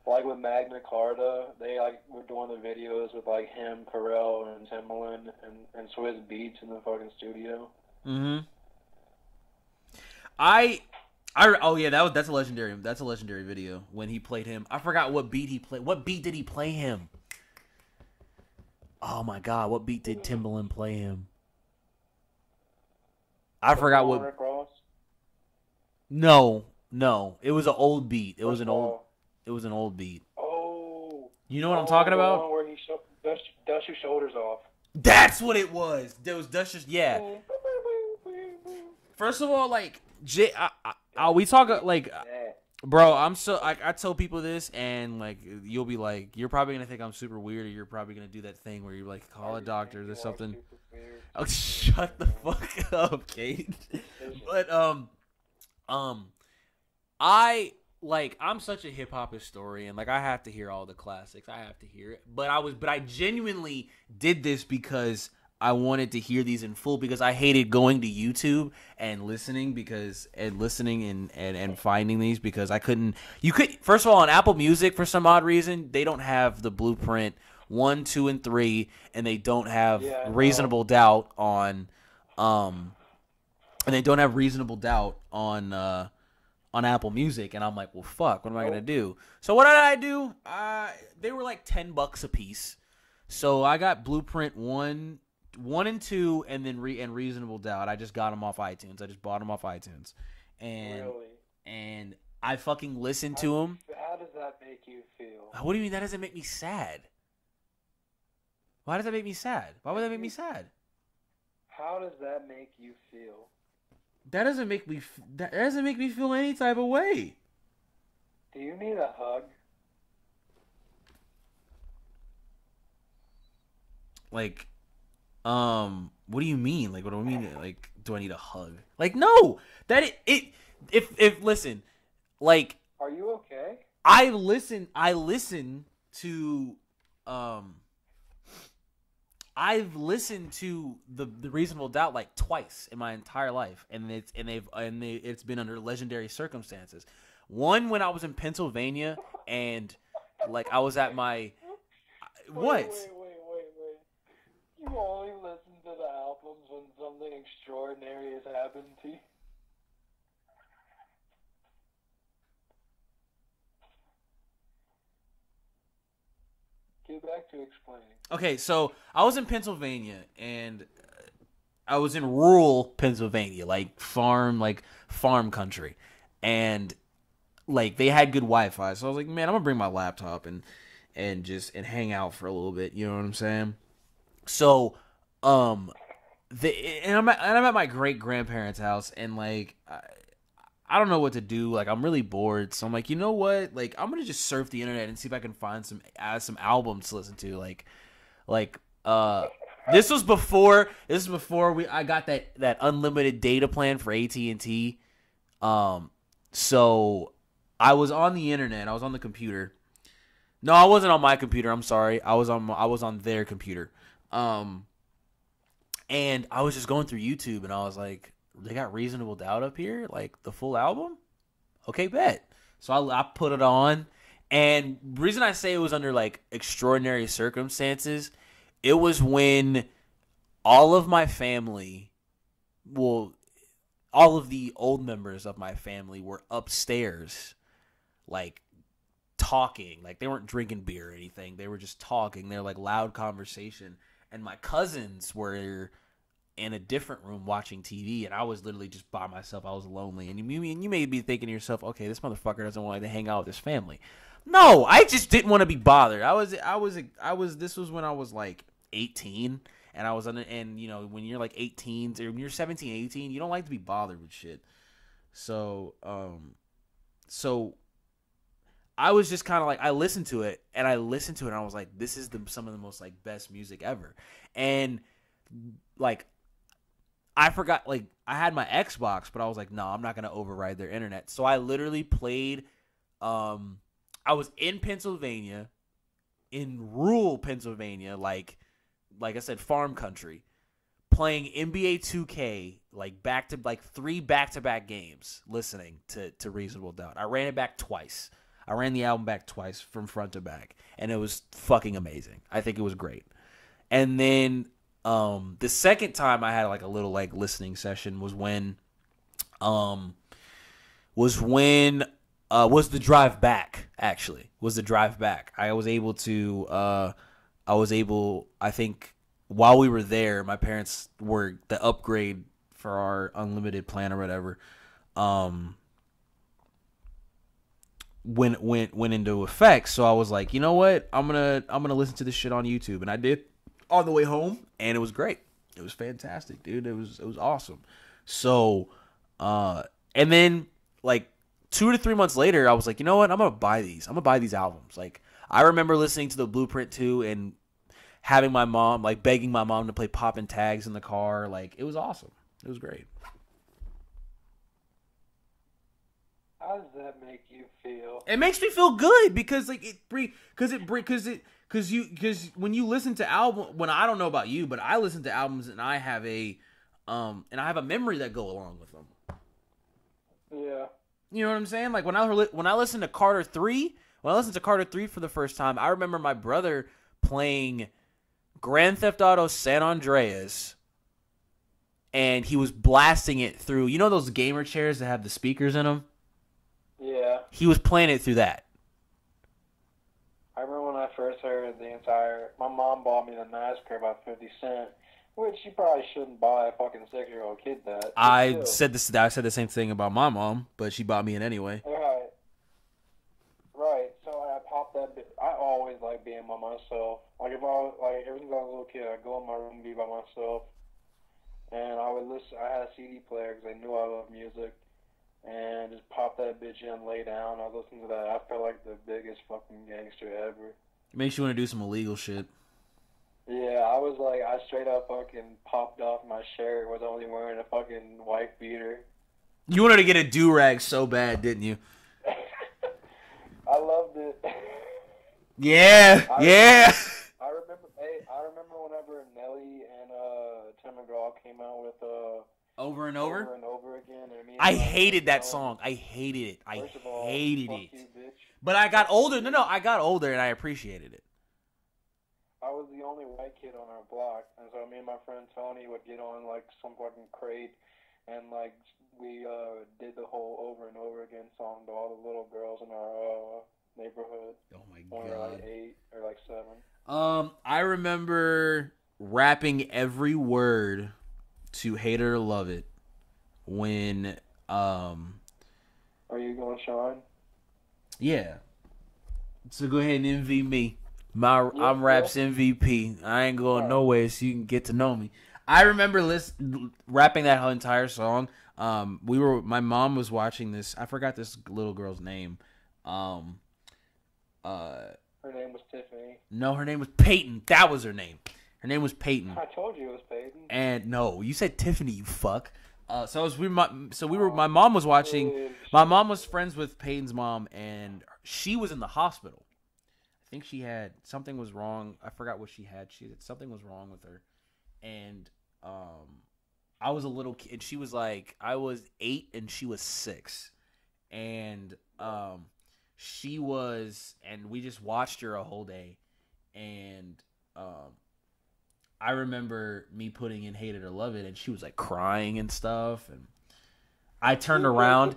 Like with Magna Carta, they like were doing the videos with like him, Pharrell, and Timbaland and Swizz Beatz in the fucking studio. Mm-hmm. Oh yeah, that's a legendary video when he played him. I forgot what beat he played. What beat did he play him? Oh my god, what beat did Timbaland play him? I forgot what. Rick Ross? No, it was an old beat. It was an old beat. Oh. You know what I'm talking about? The one where he dust your shoulders off. That's what it was. There was dust. Yeah. First of all, like we talk like. Bro, I tell people this, and like you'll be like, you're probably gonna think I'm super weird, or you're probably gonna do that thing where you're like, call a doctor or something. Oh, shut the fuck up, Cade. But I'm such a hip hop historian. Like I have to hear all the classics. I have to hear it. But I genuinely did this because I wanted to hear these in full because I hated going to YouTube and listening and finding these because I couldn't. You could first of all on Apple Music for some odd reason they don't have the Blueprint 1, 2, and 3, and they don't have Reasonable Doubt on Apple Music, and I'm like, well, fuck, what am I gonna do? So what did I do? They were like $10 a piece, so I got Blueprint 1 and 2, and then Reasonable Doubt. I just got them off iTunes. I just bought them off iTunes, and I fucking listened to them. How does that make you feel? What do you mean that doesn't make me sad? Why does that make me sad? Why would that make me sad? How does that make you feel? That doesn't make me feel any type of way. Do you need a hug? Like, what do you mean? Like, what do I mean? Like, do I need a hug? Like, no. If listen, like, are you okay? I listen to I've listened to the Reasonable Doubt like twice in my entire life, and it's been under legendary circumstances. One when I was in Pennsylvania, and like I was at my what? Wait. You only listen to the albums when something extraordinary has happened to you. Get back to explaining. Okay, so I was in Pennsylvania, and I was in rural Pennsylvania, like farm country, and like they had good Wi-Fi. So I was like, man, I'm gonna bring my laptop and hang out for a little bit. You know what I'm saying? So, I'm at my great grandparents' house, and like I don't know what to do. Like I'm really bored, so I'm like, you know what? Like I'm gonna just surf the internet and see if I can find some albums to listen to. Like this was before I got that unlimited data plan for AT&T. So I was on the internet. I was on the computer. No, I wasn't on my computer. I'm sorry. I was on their computer. And I was just going through YouTube, and I was like, they got Reasonable Doubt up here, like the full album. Okay, bet. So I put it on, and the reason I say it was under like extraordinary circumstances, it was when all of my family, well, all of the old members of my family were upstairs, like talking. Like they weren't drinking beer or anything. They were just talking. They're like loud conversation. And my cousins were in a different room watching TV, and I was literally just by myself. I was lonely. And you may be thinking to yourself, okay, this motherfucker doesn't want to hang out with his family. No, I just didn't want to be bothered. This was when I was like 18, and I was under, and you know, when you're like 18 or when you're 17, 18, you don't like to be bothered with shit. So I was just kind of like, I listened to it, and I was like, this is some of the most like best music ever. And like, I forgot, like, I had my Xbox, but I was like, no, I'm not going to override their internet. So I literally played, I was in Pennsylvania, in rural Pennsylvania, like I said, farm country, playing NBA 2K, like three back-to-back games, listening to Reasonable Doubt. I ran it back twice. I ran the album back twice from front to back, and it was fucking amazing. I think it was great. And then the second time I had like a little like listening session was the drive back. Actually, was the drive back. I think while we were there, my parents were the upgrade for our unlimited plan or whatever. Went into effect. So I was like, you know what? I'm gonna listen to this shit on YouTube, and I did on the way home, and it was great. It was fantastic, dude. It was awesome. So, and then like 2 to 3 months later, I was like, you know what? I'm gonna buy these. I'm gonna buy these albums. Like I remember listening to the Blueprint 2 and having my mom, like begging my mom to play Poppin' Tags in the car. Like it was awesome. It was great. How does that make you feel? It makes me feel good because like because when you listen to album, when I don't know about you, but I listen to albums and I have a memory that go along with them. Yeah. You know what I'm saying? Like when I listened to Carter 3, for the first time, I remember my brother playing Grand Theft Auto San Andreas, and he was blasting it through, you know those gamer chairs that have the speakers in them? Yeah. He was playing it through that. I remember when I first heard my mom bought me the NASCAR about 50 cents, which you probably shouldn't buy a fucking 6-year-old kid that. I said the same thing about my mom, but she bought me it anyway. Right. So I popped that bit. I always like being by myself. Like if I like ever since I was a little kid, I'd go in my room and be by myself, and I would listen. I had a CD player because I knew I loved music. And just pop that bitch in, lay down. I was listening to that. I felt like the biggest fucking gangster ever. It makes you want to do some illegal shit. Yeah, I straight up fucking popped off my shirt. Was only wearing a fucking white beater. You wanted to get a do-rag so bad, didn't you? I loved it. Yeah. I remember whenever Nelly and Tim McGraw came out with Over and Over again. I hated that song. I hated it. First of all, hated fuck it. you, bitch. But I got older. No, I got older and I appreciated it. I was the only white kid on our block, and so me and my friend Tony would get on like some fucking crate, and like we did the whole Over and Over Again song to all the little girls in our neighborhood. Oh my god! When we were like 8 or like 7. I remember rapping every word to Hate It or Love It when Are You Gonna Shine? Yeah. So go ahead and envy me. I'm rap's MVP. I ain't going nowhere, so you can get to know me. I remember rapping that whole entire song. My mom was watching this. I forgot this little girl's name. Her name was Tiffany. No, her name was Peyton. That was her name. Her name was Peyton. I told you it was Peyton. And no, you said Tiffany, you fuck. My mom was watching. My mom was friends with Peyton's mom, and she was in the hospital. I think she had something was wrong. I forgot what she had. Something was wrong with her, and I was a little kid. She was like, I was 8 and she was 6, and we just watched her a whole day, and I remember me putting in Hate It or Love It, and she was like crying and stuff, and I turned around.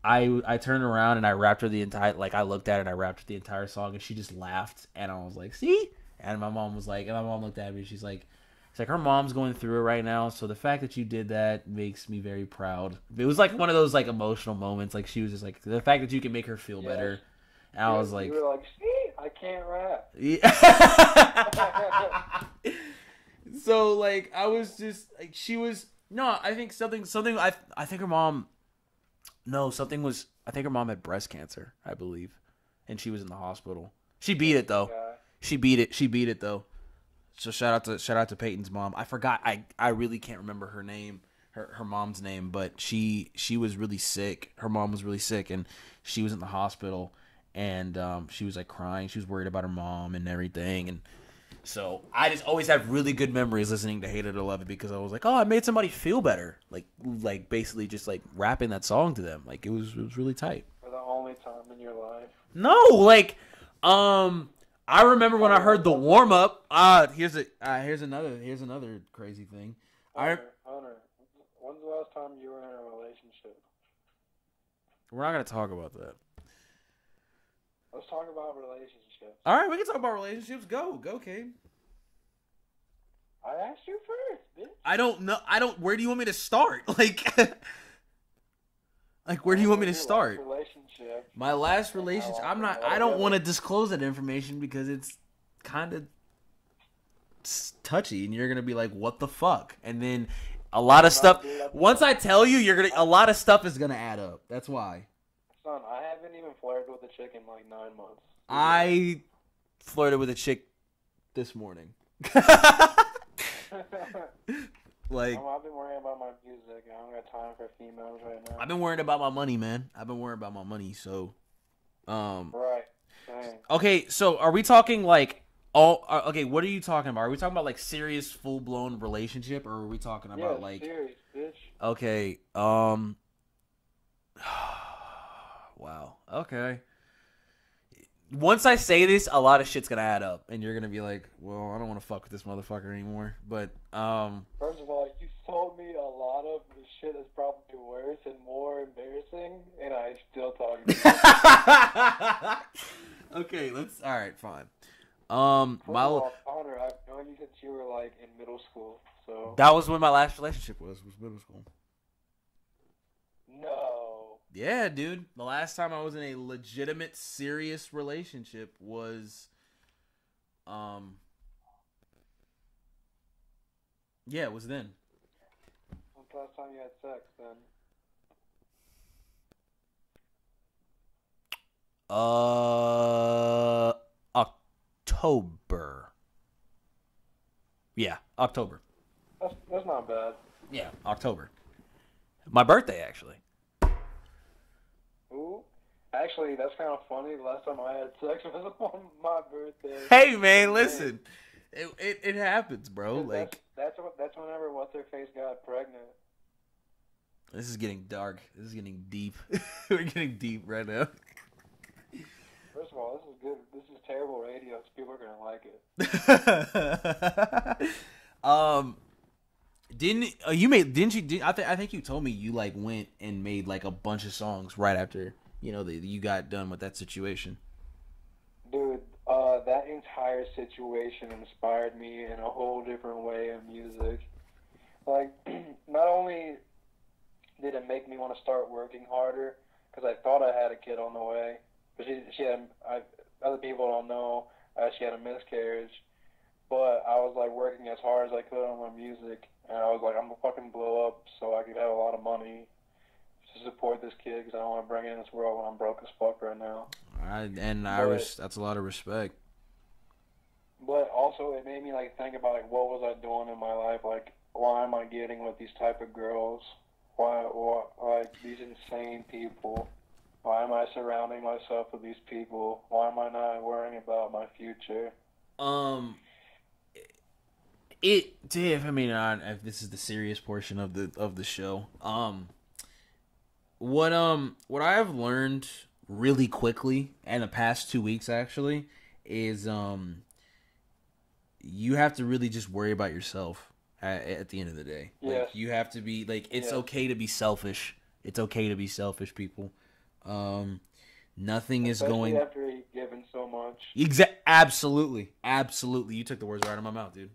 I turned around and I rapped her the entire, I looked at her and I rapped her the entire song, and she just laughed, and I was like, see? And my mom looked at me, and she's like, her mom's going through it right now, so the fact that you did that makes me very proud. It was like one of those like emotional moments, like she was just like, the fact that you can make her feel better. And I was like, you were like, see, I can't rap. Yeah. So like I was just like, she was I think something I think her mom I think her mom had breast cancer, I believe, and she was in the hospital. She beat it though. She beat it though. So shout out to Peyton's mom. I forgot. I really can't remember her name, her mom's name, but she was really sick. Her mom was really sick, and she was in the hospital, and she was like crying. She was worried about her mom and everything, and so I just always have really good memories listening to Hate It or Love It, because I was like, oh, I made somebody feel better, like basically just like rapping that song to them. Like it was really tight. For the only time in your life. No, I remember when I heard the warm up. Here's another crazy thing. Hunter, when's the last time you were in a relationship? We're not gonna talk about that. Let's talk about relationships. All right, we can talk about relationships. Go, Cade. I asked you first, bitch. I don't know. Where do you want me to start? Where do you want me to start? My last relationship. I don't want to disclose that information because it's kind of touchy, and you're gonna be like, "What the fuck?" And then a lot of stuff. Once I tell you, a lot of stuff is gonna add up. That's why. Son, I haven't even flirted with a chick in like 9 months. I flirted with a chick this morning. I've been worrying about my music. I don't got time for females right now. I've been worrying about my money, man. So, right. Dang. Okay, so are we talking like okay, what are you talking about? Are we talking about like serious, full blown relationship, or are we talking about like serious, bitch? Okay, wow. Okay. Once I say this, a lot of shit's gonna add up, and you're gonna be like, "Well, I don't want to fuck with this motherfucker anymore." But first of all, you told me a lot of the shit that's probably worse and more embarrassing, and I still talk about it. Okay, all right, fine. Honor, I've known you since you were like in middle school, so that was when my last relationship was middle school. No. Yeah, dude. The last time I was in a legitimate, serious relationship was, yeah, it was then. When's the last time you had sex, then? October. Yeah, October. That's not bad. Yeah, October. My birthday, actually. Ooh. Actually, that's kind of funny. The last time I had sex was on my birthday. Hey, man, listen. It happens, bro. Like that's whenever what's her face got pregnant. This is getting dark. This is getting deep. We're getting deep right now. First of all, this is good. This is terrible radio. So people are gonna like it. I think you told me you like went and made like a bunch of songs right after you got done with that situation. Dude, that entire situation inspired me in a whole different way of music. Like, not only did it make me want to start working harder, because I thought I had a kid on the way, but she had. Other people don't know She had a miscarriage. But I was like working as hard as I could on my music, and I was like, I'm gonna fucking blow up so I could have a lot of money to support this kid because I don't want to bring it in this world when I'm broke as fuck right now. That's a lot of respect. But also, it made me like think about like what was I doing in my life? Like, why am I getting with these type of girls? Why like these insane people? Why am I surrounding myself with these people? Why am I not worrying about my future? Dave. I mean, if this is the serious portion of the show. What I have learned really quickly in the past 2 weeks actually is you have to really just worry about yourself at the end of the day. Yes. Like you have to be like it's okay to be selfish. It's okay to be selfish, people. Nothing is going after you've given so much. Absolutely. You took the words right out of my mouth, dude.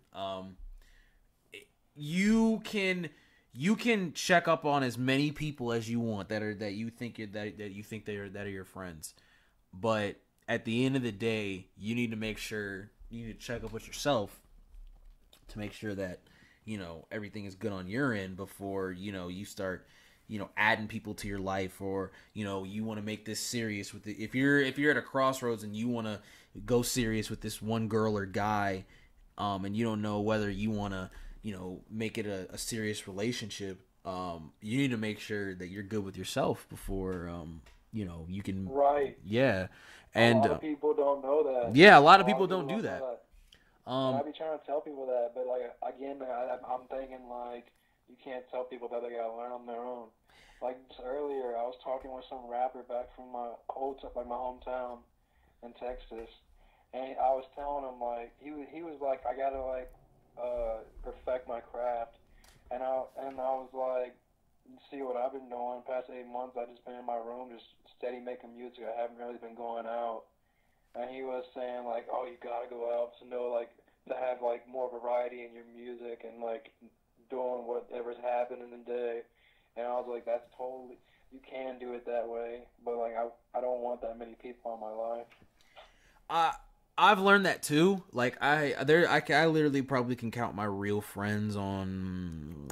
You can check up on as many people as you want that you think are your friends, but at the end of the day, you need to check up with yourself to make sure that everything is good on your end before you start adding people to your life, or you want to make this serious with it. If you're at a crossroads and you want to go serious with this one girl or guy, and you don't know whether you want to make it a serious relationship, you need to make sure that you're good with yourself before you can. Right. Yeah. And a lot of people don't know that. Yeah, a lot of people don't do that. I be trying to tell people that, but like again, I'm thinking like you can't tell people that they gotta learn on their own. Like just earlier, I was talking with some rapper back from my my hometown in Texas, and I was telling him like he was like I gotta like perfect my craft, and I was like, see what I've been doing past 8 months. I just been in my room just steady making music. I haven't really been going out. And he was saying like, oh, you gotta go out to know like to have like more variety in your music and like doing whatever's happening in the day. And I was like, that's totally, you can do it that way, but like I don't want that many people in my life. I've learned that too. Like I literally probably can count my real friends on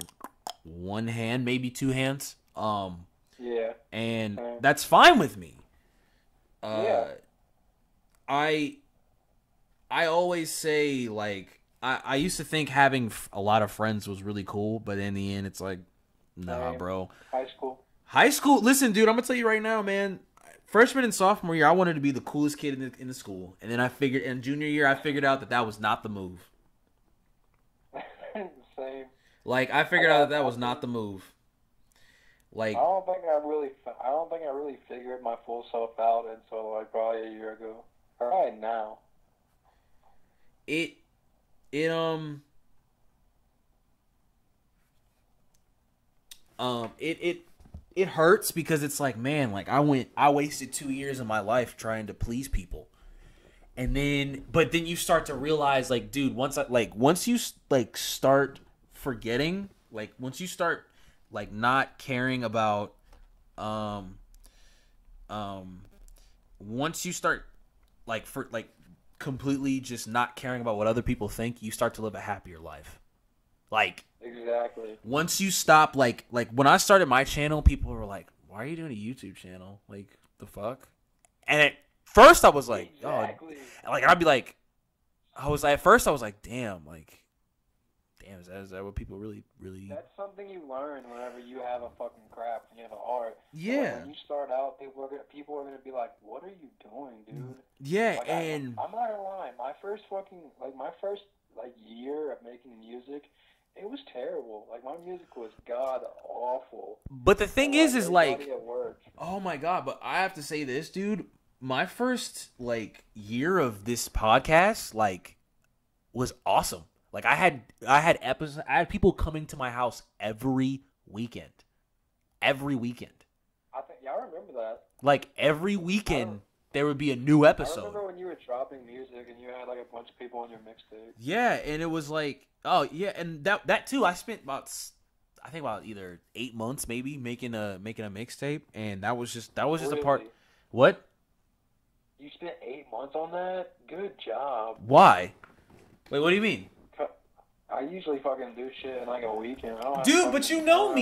one hand, maybe two hands. Yeah. And that's fine with me. Yeah. I always say like I used to think having a lot of friends was really cool, but in the end it's like, nah, bro. High school. Listen, dude, I'm gonna tell you right now, man. Freshman and sophomore year, I wanted to be the coolest kid in the school, and then in junior year, I figured out that was not the move. Same. Like I figured out that was not the move. Like I don't think I really figured my full self out until like probably a year ago. Or right now. It hurts because it's like, man, like I wasted 2 years of my life trying to please people. And but then you start to realize like, dude, once you like start forgetting, like once you start like not caring about once you start like completely just not caring about what other people think, you start to live a happier life. Like exactly. Once you stop like when I started my channel, people were like, "Why are you doing a YouTube channel? Like the fuck?" And at first I was like, exactly. "Oh," like I'd be like, at first I was like, "Damn, like, damn, is that what people really?" That's something you learn whenever you have a fucking craft and you have an art. Yeah. So when you start out, people are gonna be like, "What are you doing, dude?" Yeah, like, and I'm not gonna lie, my first year of making music, it was terrible. Like my music was god awful. But the thing is like, oh my god! But I have to say this, dude. My first like year of this podcast like was awesome. Like I had episodes. I had people coming to my house every weekend. Every weekend. I remember that. Like every weekend, there would be a new episode. I remember when you were dropping music and you had like a bunch of people on your mixtape. Yeah, and it was like, oh yeah, and that too. I spent about either 8 months maybe making a mixtape, and that was just Really? a part. What? You spent 8 months on that? Good job. Why? Wait, what do you mean? I usually fucking do shit in like a weekend. I don't have Dude, but you know time.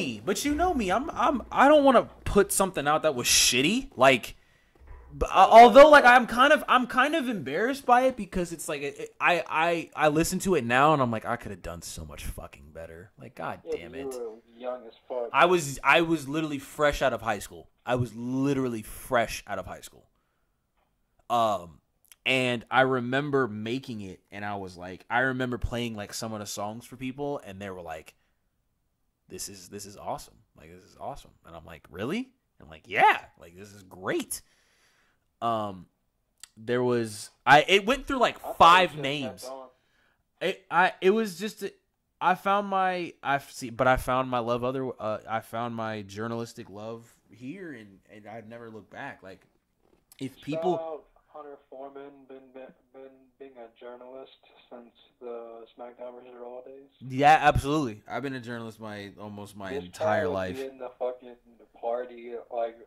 me. I don't want to put something out that was shitty. Like, although like I'm kind of embarrassed by it because it's like I listen to it now and I'm like I could have done so much fucking better. Like, god damn it. You were young as fuck. I was literally fresh out of high school. And I remember making it, and I remember playing like some of the songs for people, and they were like, "This is awesome! Like, this is awesome!" And I'm like, "Really?" I'm like, "Yeah! Like, this is great." It went through like 5 names. It was just I found my journalistic love here, and I've never looked back. Like, if people. Hunter Foreman been being a journalist since the SmackDown vs. Raw days? Yeah, absolutely. I've been a journalist almost my entire life. In the fucking party, like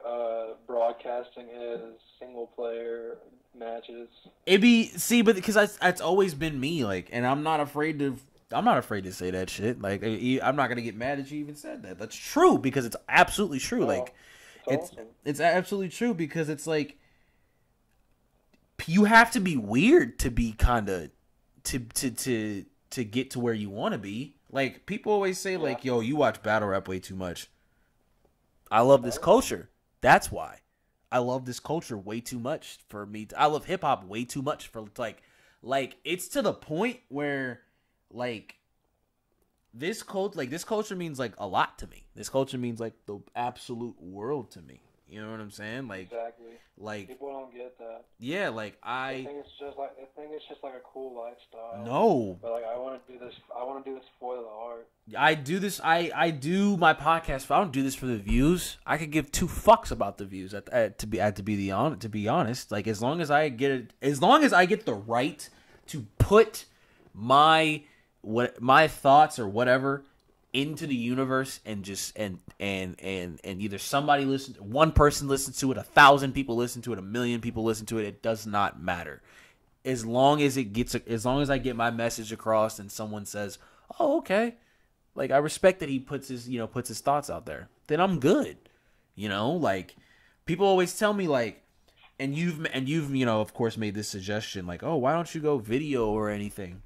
broadcasting his single player matches. But because it's always been me, like, and I'm not afraid to say that shit. Like, I'm not gonna get mad that you even said that. That's true because it's absolutely true. Like, it's absolutely true because it's like. You have to be weird to be kind of to get to where you want to be. Like, people always say, like, yo, you watch battle rap way too much. I love this culture. That's why. I love this culture way too much for me. I love hip hop way too much for like it's to the point where like this culture means like a lot to me. This culture means like the absolute world to me. You know what I'm saying? Like, exactly. Like, people don't get that. Yeah, like I think it's just like a cool lifestyle. No. But like I want to do this for the art. I do my podcast. I don't do this for the views. I could give 2 fucks about the views. To be honest, like as long as I get the right to put my thoughts or whatever into the universe and just and either one person listens to it, 1,000 people listen to it, 1,000,000 people listen to it. It does not matter. As long as I get my message across and someone says, "Oh, okay," like I respect that he puts his thoughts out there, then I'm good. Like people always tell me like, and you've of course made this suggestion like, "Oh, why don't you go video or anything?"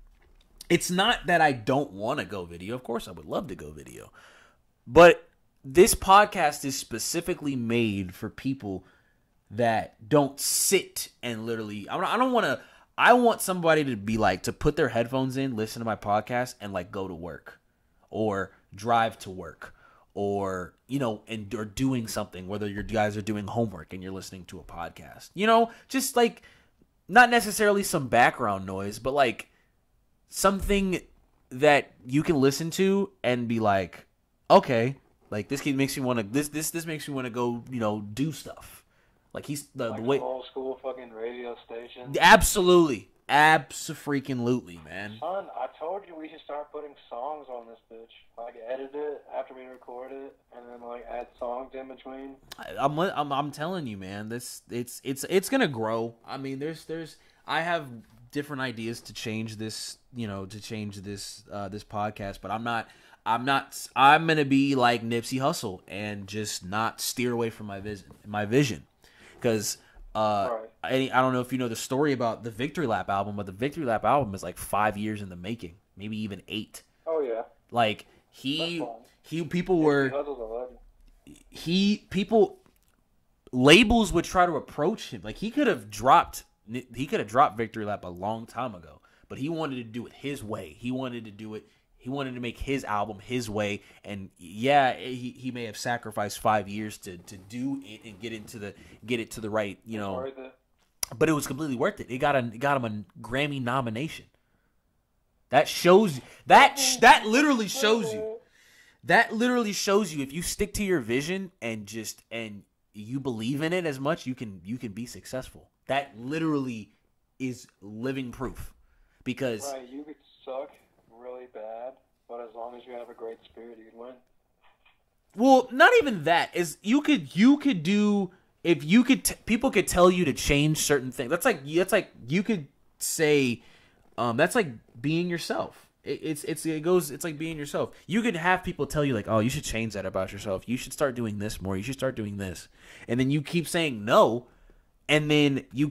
It's not that I don't want to go video. Of course, I would love to go video. But this podcast is specifically made for people that don't sit and literally... I want somebody to be like, to put their headphones in, listen to my podcast, and like go to work. Or drive to work. Or, or doing something. Whether you guys are doing homework and you're listening to a podcast. Just like, not necessarily some background noise, but like... something that you can listen to and be like, okay, like this makes me want to this makes me want to go, do stuff. Like he's the way old school fucking radio station. Absolutely, abso-freaking-lutely, man. Son, I told you we should start putting songs on this bitch. Like edit it after we record it, and then like add songs in between. I'm telling you, man. It's gonna grow. I mean, I have different ideas to change this, this podcast, but I'm gonna be like Nipsey Hussle and just not steer away from my vision, because I don't know if you know the story about the Victory Lap album, but the Victory Lap album is like 5 years in the making, maybe even 8. Oh yeah, like labels would try to approach him, like he could have dropped Victory Lap a long time ago, but he wanted to do it his way. He wanted to make his album his way, and yeah, he may have sacrificed 5 years to do it and get it to the right, but it was completely worth it. It got him a Grammy nomination. That shows that literally shows you. That literally shows you if you stick to your vision and you believe in it as much, you can be successful. That literally is living proof. Because right, you could suck really bad, but as long as you have a great spirit, you can win. Well, not even that. Is you could do if you could, people could tell you to change certain things. That's like you could say, that's like being yourself. It's like being yourself. You could have people tell you like, oh, you should change that about yourself. You should start doing this more. You should start doing this, and then you keep saying no, and then you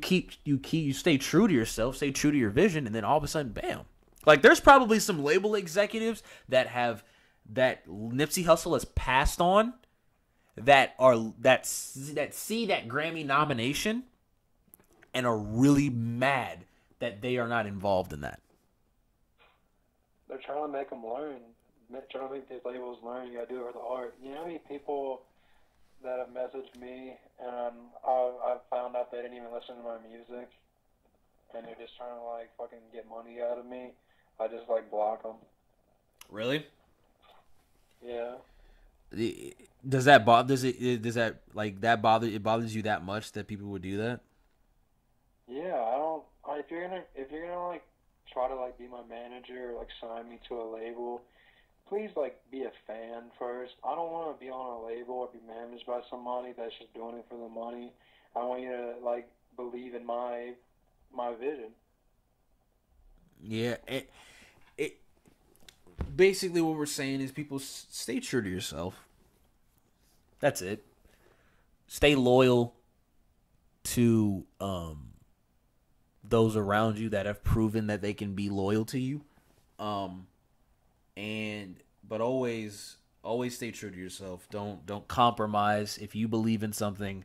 stay true to yourself, stay true to your vision, and then all of a sudden, bam! Like there's probably some label executives that Nipsey Hussle has passed on, that see that Grammy nomination and are really mad that they are not involved in that. They're trying to make them learn. Trying to make these labels learn. You gotta do it with the art. You know how many people that have messaged me and I've found out they didn't even listen to my music and they're just trying to like fucking get money out of me. I just like block them. Really? Yeah. Does that bother it bothers you that much that people would do that? Yeah, I don't. If you're gonna like try to like be my manager or like sign me to a label, please like be a fan first. I don't want to be on a label or be managed by somebody that's just doing it for the money. I want you to like believe in my vision. Yeah, it basically what we're saying is people stay true to yourself. That's it. Stay loyal to those around you that have proven that they can be loyal to you. But always stay true to yourself. Don't compromise. If you believe in something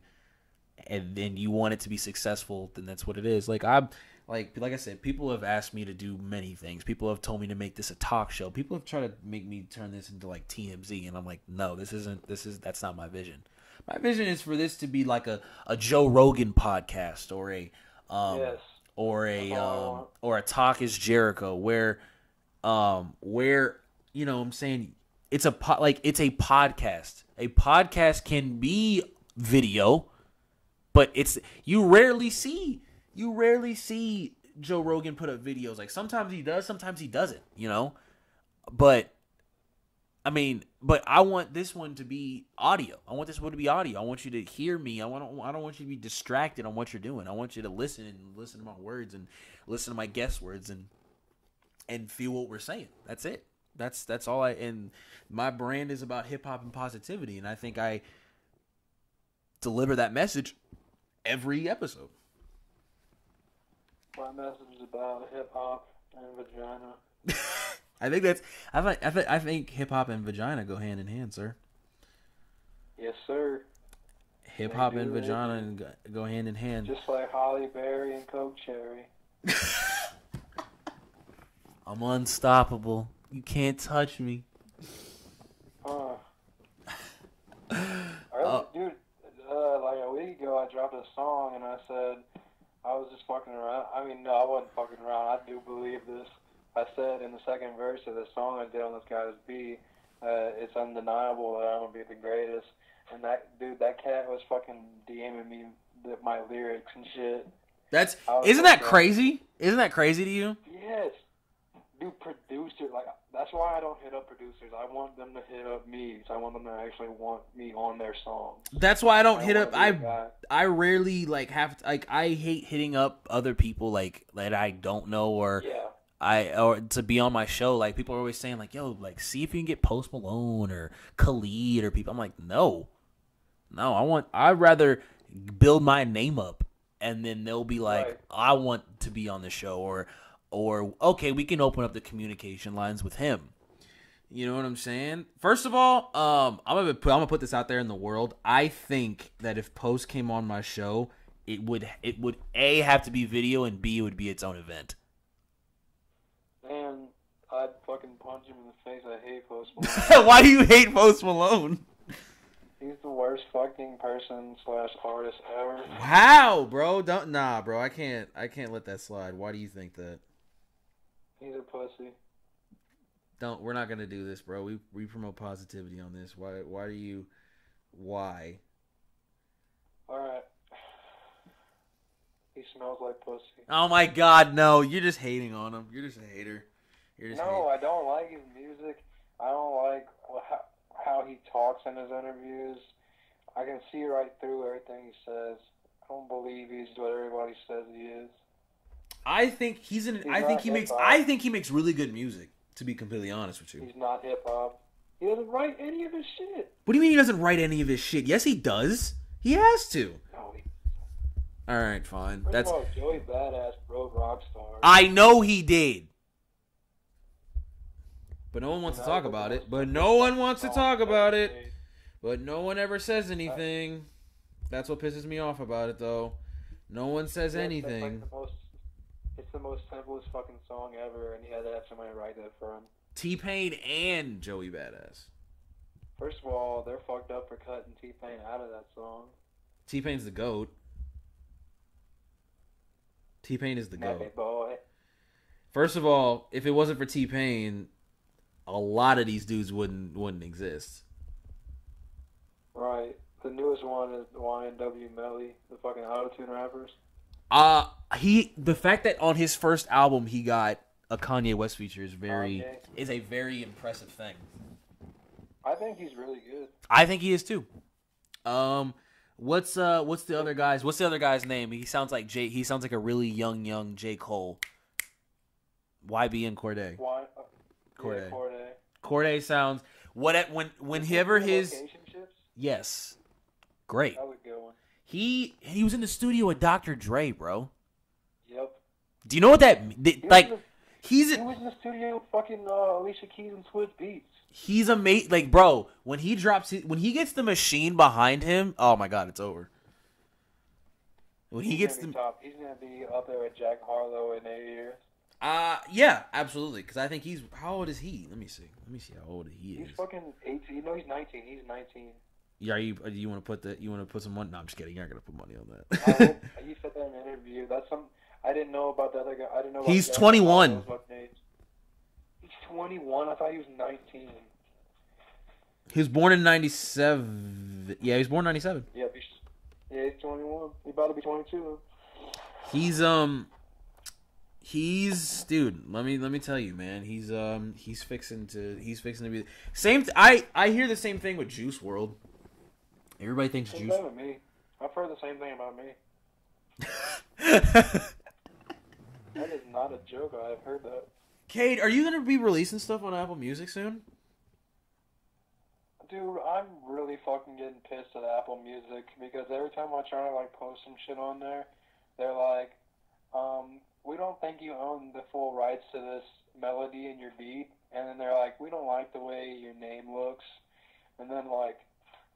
and then you want it to be successful, then that's what it is. Like I said, people have asked me to do many things. People have told me to make this a talk show. People have tried to make me turn this into like TMZ, and I'm like, no, that's not my vision. My vision is for this to be like a Joe Rogan podcast or a Yes. or a Talk is Jericho where you know what I'm saying, it's a podcast. A podcast can be video, but you rarely see Joe Rogan put up videos. Like sometimes he does, sometimes he doesn't, you know? But I want this one to be audio. I want this one to be audio. I want you to hear me. I don't want you to be distracted on what you're doing. I want you to listen to my words and listen to my guest words and feel what we're saying. That's it. That's all and my brand is about hip hop and positivity, and I think I deliver that message every episode. My message is about hip hop and vagina. I think hip hop and vagina go hand in hand, sir. Yes, sir. Hip hop and vagina go hand in hand. Just like Holly Berry and Coke Cherry. I'm unstoppable. You can't touch me. Dude, like a week ago, I dropped a song and I said I was just fucking around. I mean, no, I wasn't fucking around. I do believe this. I said in the second verse of the song I did on this guy's beat, it's undeniable that I'm gonna be the greatest. And that cat was fucking DMing me my lyrics and shit. Isn't that crazy? Isn't that crazy to you? Yes. Dude, producers, like, that's why I don't hit up producers. I want them to hit up me. So I want them to actually want me on their songs. That's why I don't hit up. I rarely like have to, like, I hate hitting up other people like that I don't know or to be on my show. Like people are always saying like, yo, like see if you can get Post Malone or Khalid or people. I'm like, no, I'd rather build my name up and then they'll be like, right. I want to be on the show or okay, we can open up the communication lines with him. You know what I'm saying? First of all, I'm gonna put this out there in the world. I think that if Post came on my show, it would A, have to be video, and B, it would be its own event. Man, I'd fucking punch him in the face. I hate Post Malone. Why do you hate Post Malone? He's the worst fucking person / artist ever. How, bro? Bro. I can't let that slide. Why do you think that? He's a pussy. We're not gonna do this, bro. We promote positivity on this. Why? Alright. He smells like pussy. Oh my god, no. You're just hating on him. You're just a hater. I don't like his music. I don't like how he talks in his interviews. I can see right through everything he says. I don't believe he's what everybody says he is. I think he's an. He's I think not he makes. hip-hop. I think he makes really good music. To be completely honest with you. He's not hip hop. He doesn't write any of his shit. What do you mean he doesn't write any of his shit? Yes, he does. He has to. No, All right, fine. first That's. of all, Joey Badass wrote Rockstar. I know he did. But no one wants to talk about it. But no one wants to talk about it. But no one ever says anything. That's what pisses me off about it, though. No one says anything. It's the most simplest fucking song ever, and he had to have somebody write that for him. T-Pain and Joey Badass. First of all, they're fucked up for cutting T-Pain out of that song. T-Pain's the GOAT. T-Pain is the GOAT. Hey, boy. First of all, if it wasn't for T-Pain, a lot of these dudes wouldn't exist. Right. The newest one is YNW Melly, the fucking autotune rappers. The fact that on his first album he got a Kanye West feature is a very impressive thing. I think he's really good. I think he is too. What's the other guy's name? He sounds like a really young J. Cole. YB and Cordae. Cordae. Yeah, Cordae. Cordae sounds whenever his Relationships? Yes. Great. That was a good one. He was in the studio with Dr. Dre, bro. Yep. Do you know what that like? He was in the studio with fucking Alicia Keys and Swizz Beatz. He's amazing. Like, bro, when he gets the machine behind him, oh my god, it's over. When he's gonna be up there with Jack Harlow in 8 years. Yeah, absolutely. Because I think how old is he? Let me see how old he is. He's fucking 18. No, he's 19. He's 19. Yeah, you want to put some money? No, I'm just kidding. You're not gonna put money on that. He said that in an interview. I didn't know about the other guy. I didn't know. He's 21. He's 21. I thought he was 19. He was born in 97. Yeah, he was born in 97. Yeah, he's 21. He's about to be 22. He's dude. Let me tell you, man. He's fixing to be same. I hear the same thing with Juice WRLD. Everybody thinks Juice. Better than me. I've heard the same thing about me. That is not a joke. I've heard that. Cade, are you gonna be releasing stuff on Apple Music soon? Dude, I'm really fucking getting pissed at Apple Music because every time I try to post some shit on there, they're like, we don't think you own the full rights to this melody and your beat, and then they're like, we don't like the way your name looks, and then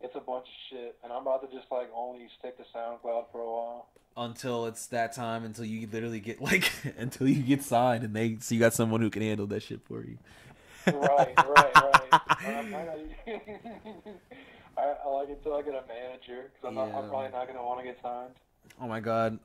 it's a bunch of shit, and I'm about to just only stick to SoundCloud for a while. Until it's that time, until you literally get until you get signed and so you got someone who can handle that shit for you. Right. I until I get a manager, because I'm probably not going to want to get signed. Oh my god.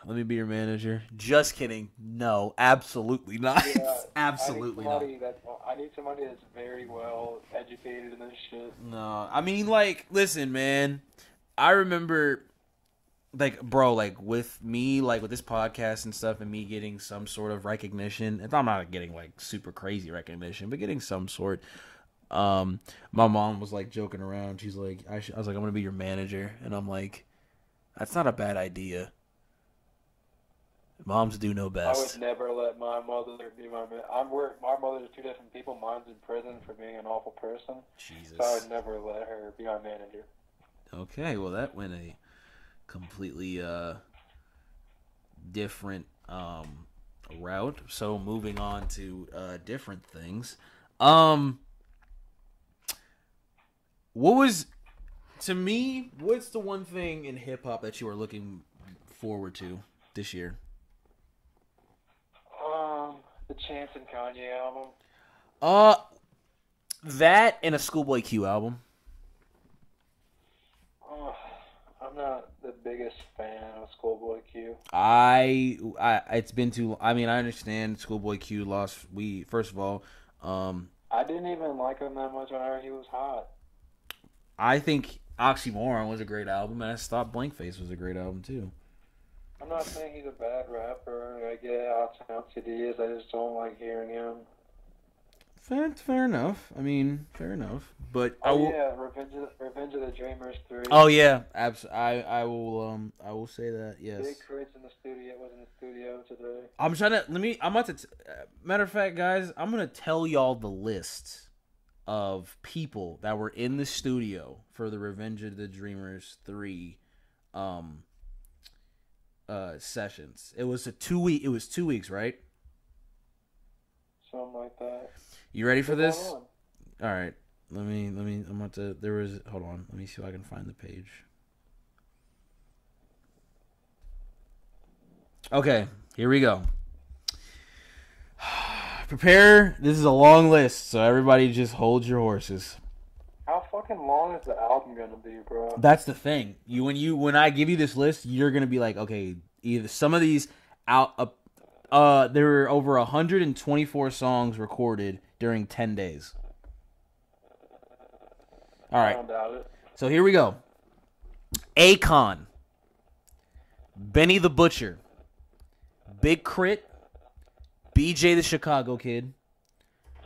Let me be your manager. Just kidding. No, absolutely not. Yeah, absolutely not. I need somebody that's very well educated in this shit. No, I mean, listen, man. I remember, bro, with me, with this podcast and stuff, and me getting some sort of recognition. And I'm not getting super crazy recognition, but getting some sort. My mom was joking around. She's like, I was like, I'm gonna be your manager, and I'm like, that's not a bad idea. Moms do know best. I would never let my mother be my manager. My mother's two different people. Mine's in prison for being an awful person. Jesus. So I would never let her be my manager. Okay, well that went a completely different route. So moving on to different things. What's the one thing in hip hop that you are looking forward to this year? The Chance and Kanye album. That and a Schoolboy Q album. I'm not the biggest fan of Schoolboy Q. It's been too. I mean, I understand Schoolboy Q lost. First of all, I didn't even like him that much when I heard he was hot. I think Oxymoron was a great album, and I thought Blank Face was a great album too. I'm not saying he's a bad rapper. I get how talented he is. I just don't like hearing him. Fair enough. I mean, fair enough. But I Oh will. yeah, Revenge of the Dreamers 3. Oh yeah, I will say that. Yes. Big Crit's in the studio. Was in the studio today. I'm trying to I'm about to. Matter of fact, guys, I'm gonna tell y'all the list of people that were in the studio for the Revenge of the Dreamers 3 sessions. It was 2 week. It was 2 weeks, right? Something like that. You ready for this? On. All right. Let me. I'm about to. There was. Hold on. Let me see if I can find the page. Okay. Here we go. Prepare. This is a long list, so everybody just hold your horses. How fucking long is the album gonna be, bro? That's the thing. When I give you this list, you're gonna be like, okay, either some of these out. There were over 124 songs recorded during 10 days. All right. I don't doubt it. So here we go. Akon, Benny the Butcher, Big Crit, BJ the Chicago Kid,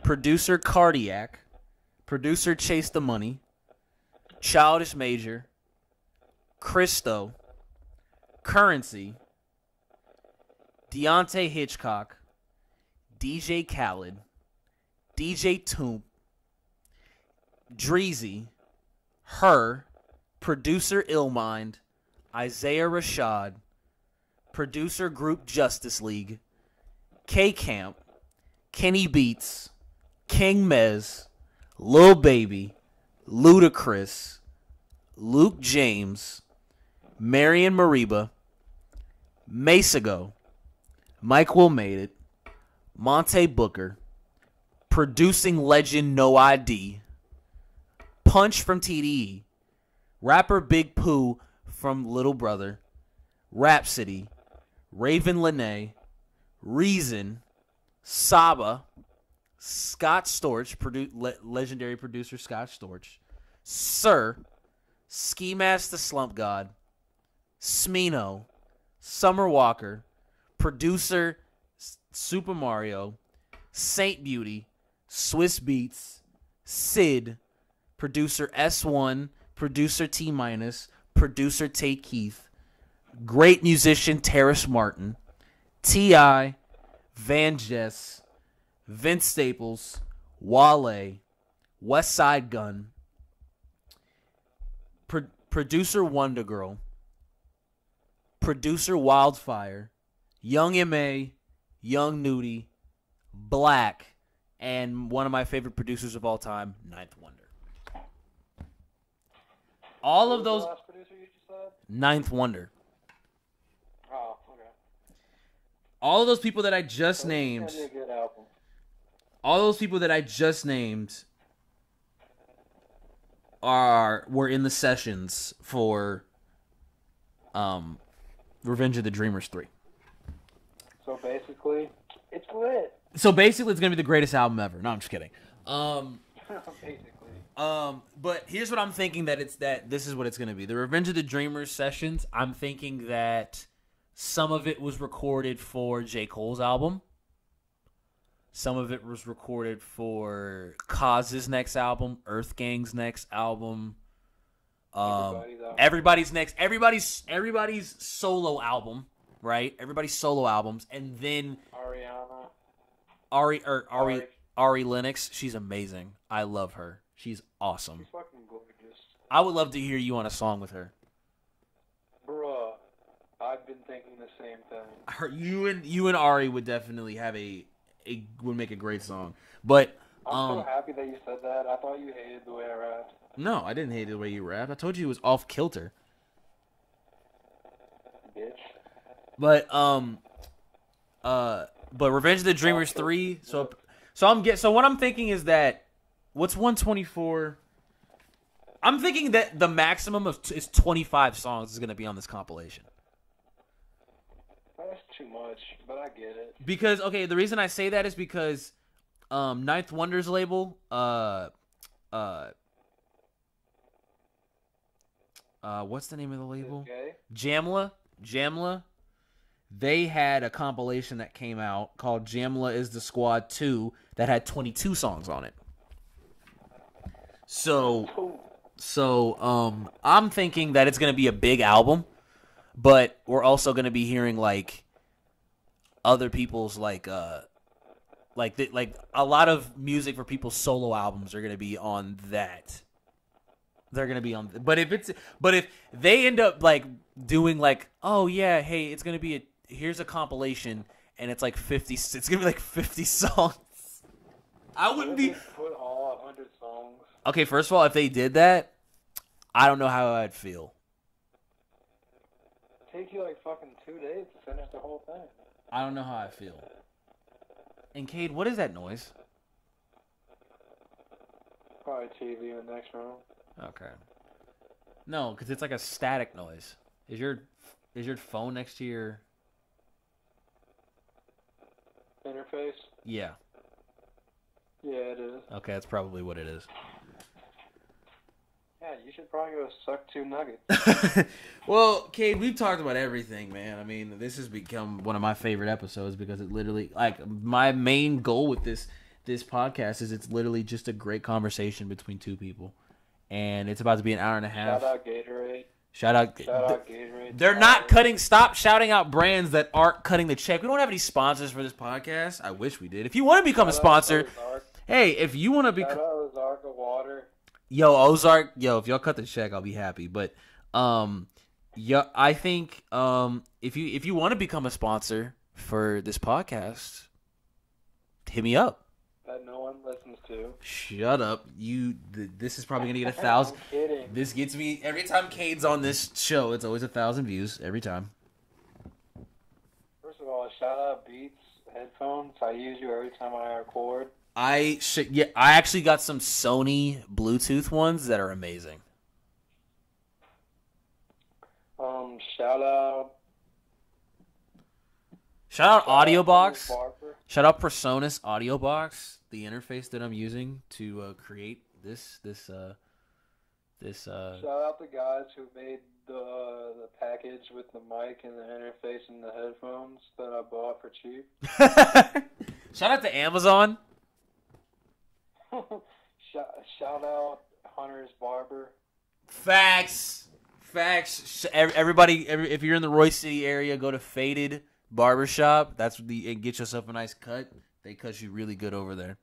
producer Cardiac, producer Chase the Money, Childish Major, Christo, Currency, Deontay Hitchcock, DJ Khaled, DJ Toomp, Dreezy, Her, producer Illmind, Isaiah Rashad, producer Group Justice League, K-Camp, Kenny Beats, King Mez, Lil Baby, Ludacris, Luke James, Marion Mariba, Masago, Mike Will Made It, Monte Booker, producing legend No ID, Punch from TDE, rapper Big Pooh from Little Brother, Rhapsody, Raven Lene, Reason, Saba, Scott Storch, legendary producer Scott Storch, Sir, Ski Mask the Slump God, Smino, Summer Walker, producer Super Mario, Saint Beauty, Swiss Beats, Sid, producer S1, producer T-, producer Tate Keith, great musician Terrace Martin, T.I., Van Jess, Vince Staples, Wale, West Side Gun, producer Wonder Girl, producer Wildfire, Young M.A., Young Nudie, Black, and one of my favorite producers of all time, Ninth Wonder. All of those. Who was the last producer you just said? Ninth Wonder. Oh, okay. All of those people that I just named. It's gonna be a good album. All those people that I just named were in the sessions for Revenge of the Dreamers 3. So basically, it's lit. So basically, it's gonna be the greatest album ever. No, I'm just kidding. Basically. But here's what I'm thinking that this is what it's gonna be. The Revenge of the Dreamers sessions. I'm thinking that some of it was recorded for J. Cole's album. Some of it was recorded for Coz's next album, Earth Gang's next album. Everybody's solo album, right? Everybody's solo albums, and then Ari Lennox. She's amazing. I love her. She's awesome. She's fucking gorgeous. I would love to hear you on a song with her. Bruh, I've been thinking the same thing. You and Ari would definitely have would make a great song. But I'm so happy that you said that. I thought you hated the way I rapped. No, I didn't hate the way you rapped. I told you it was off kilter. Bitch. But Revenge of the Dreamers 3. So what I'm thinking is that what's 124? I'm thinking that the maximum is 25 songs is going to be on this compilation. That's too much, but I get it. Because the reason I say that is because Ninth Wonder's label what's the name of the label? Okay. Jamla. they had a compilation that came out called Jamla is the Squad 2 that had 22 songs on it. So I'm thinking that it's going to be a big album, but we're also going to be hearing like other people's like a lot of music for people's solo albums are going to be on that. They're going to be on, but if they end up like doing like, oh yeah, hey, it's going to be here's a compilation and it's like 50, it's going to be like 50 songs. I wouldn't be put all 100 songs. Okay, first of all, if they did that, I don't know how I'd feel. Take you like fucking 2 days to finish the whole thing. I don't know how I feel. And Cade, what is that noise? Probably TV in the next room. Okay. No, because it's like a static noise. Is your phone next to your interface? Yeah. Yeah, it is. Okay, that's probably what it is. Yeah, you should probably go suck 2 nuggets. Well, Cade, we've talked about everything, man. I mean, this has become one of my favorite episodes because it literally, like, my main goal with this podcast is it's literally just a great conversation between two people. And it's about to be an hour and a half. Shout out Gatorade. Shout out Gatorade. They're not cutting. Stop shouting out brands that aren't cutting the check. We don't have any sponsors for this podcast. I wish we did. If you want to become a sponsor, hey, if you want to be, shout out Ozark of Water. Yo, Ozark, if y'all cut the check, I'll be happy. But, I think if you want to become a sponsor for this podcast, hit me up. That no one listens to. Shut up. This is probably gonna get 1,000. I'm kidding. This gets me every time Cade's on this show. It's always 1,000 views every time. First of all, shout out Beats headphones. I use you every time I record. I actually got some Sony Bluetooth ones that are amazing. Shout out Audiobox. Shout out Personas Audiobox, the interface that I'm using to create this. Shout out the guys who made the package with the mic and the interface and the headphones that I bought for cheap. Shout out to Amazon. Shout out Hunter's Barber. Facts. Everybody, if you're in the Roy City area, go to Faded Barbershop. That's and get yourself a nice cut. They cut you really good over there.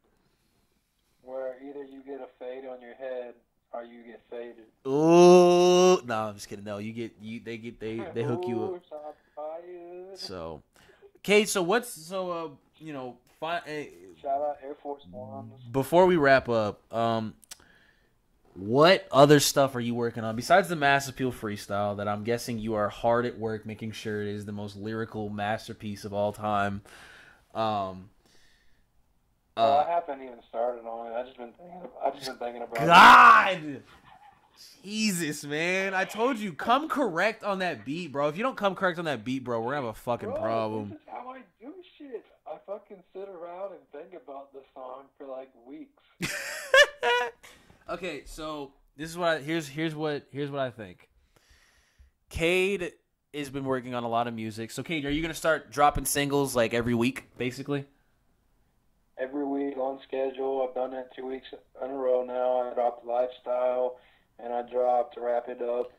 Where either you get a fade on your head or you get faded. Ooh, no, I'm just kidding. No, they hook you up. So, Cade, shout out Air Force Ones. Before we wrap up, what other stuff are you working on besides the Mass Appeal freestyle that I'm guessing you are hard at work making sure it is the most lyrical masterpiece of all time? I haven't even started on it. I've just been thinking about it. God! Jesus, man. I told you, come correct on that beat, bro. If you don't come correct on that beat, bro, we're going to have a fucking problem. This is how I do shit. I fucking sit around and think about this song for like weeks. Okay, so this is what here's what I think. Cade has been working on a lot of music. So Cade, are you gonna start dropping singles like every week, basically? Every week on schedule. I've done it 2 weeks in a row now. I dropped Lifestyle and I dropped Wrap It Up.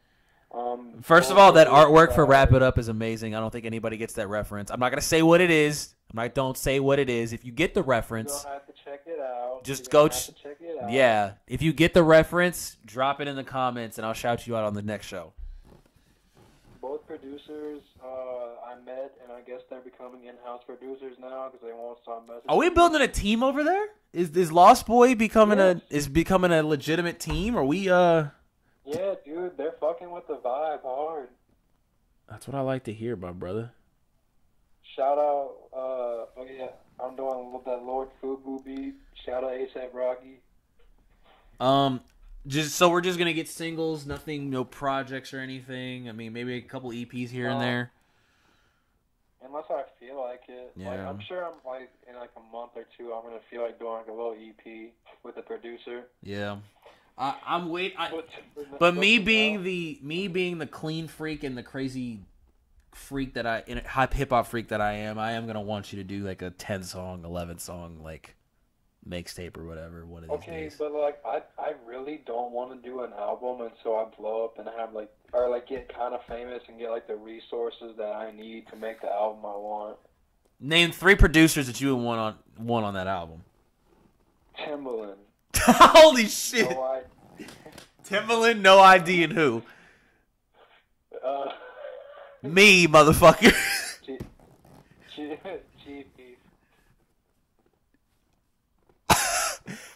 First of all, that artwork for Wrap It Up is amazing. I don't think anybody gets that reference. I'm not gonna say what it is. Don't say what it is. If you get the reference, you don't have to check it out. Just go check it out. Yeah. If you get the reference, drop it in the comments and I'll shout you out on the next show. Both producers I met, and I guess they're becoming in-house producers now because they won't stop messaging. Are we building a team over there? Is Lost Boy becoming a legitimate team? Are we Yeah, dude, they're fucking with the vibe hard. That's what I like to hear, my brother. Shout out, I'm doing that Lord Fubu beat. Shout out ASAP Rocky. We're just gonna get singles, nothing, no projects or anything. I mean, maybe a couple EPs here and there. Unless I feel like it. Yeah. Like, I'm sure in a month or two, I'm gonna feel like doing like a little EP with a producer. Yeah. But me being the clean freak and the crazy hip hop freak that I am gonna want you to do like a 10-song, 11-song like mixtape or whatever one of these days. But like I really don't want to do an album until I blow up and have like or like get kind of famous and get like the resources that I need to make the album I want. Name 3 producers that you would want on that album. Timbaland. Holy shit. No, Timbaland, No ID, and who? Me, motherfucker.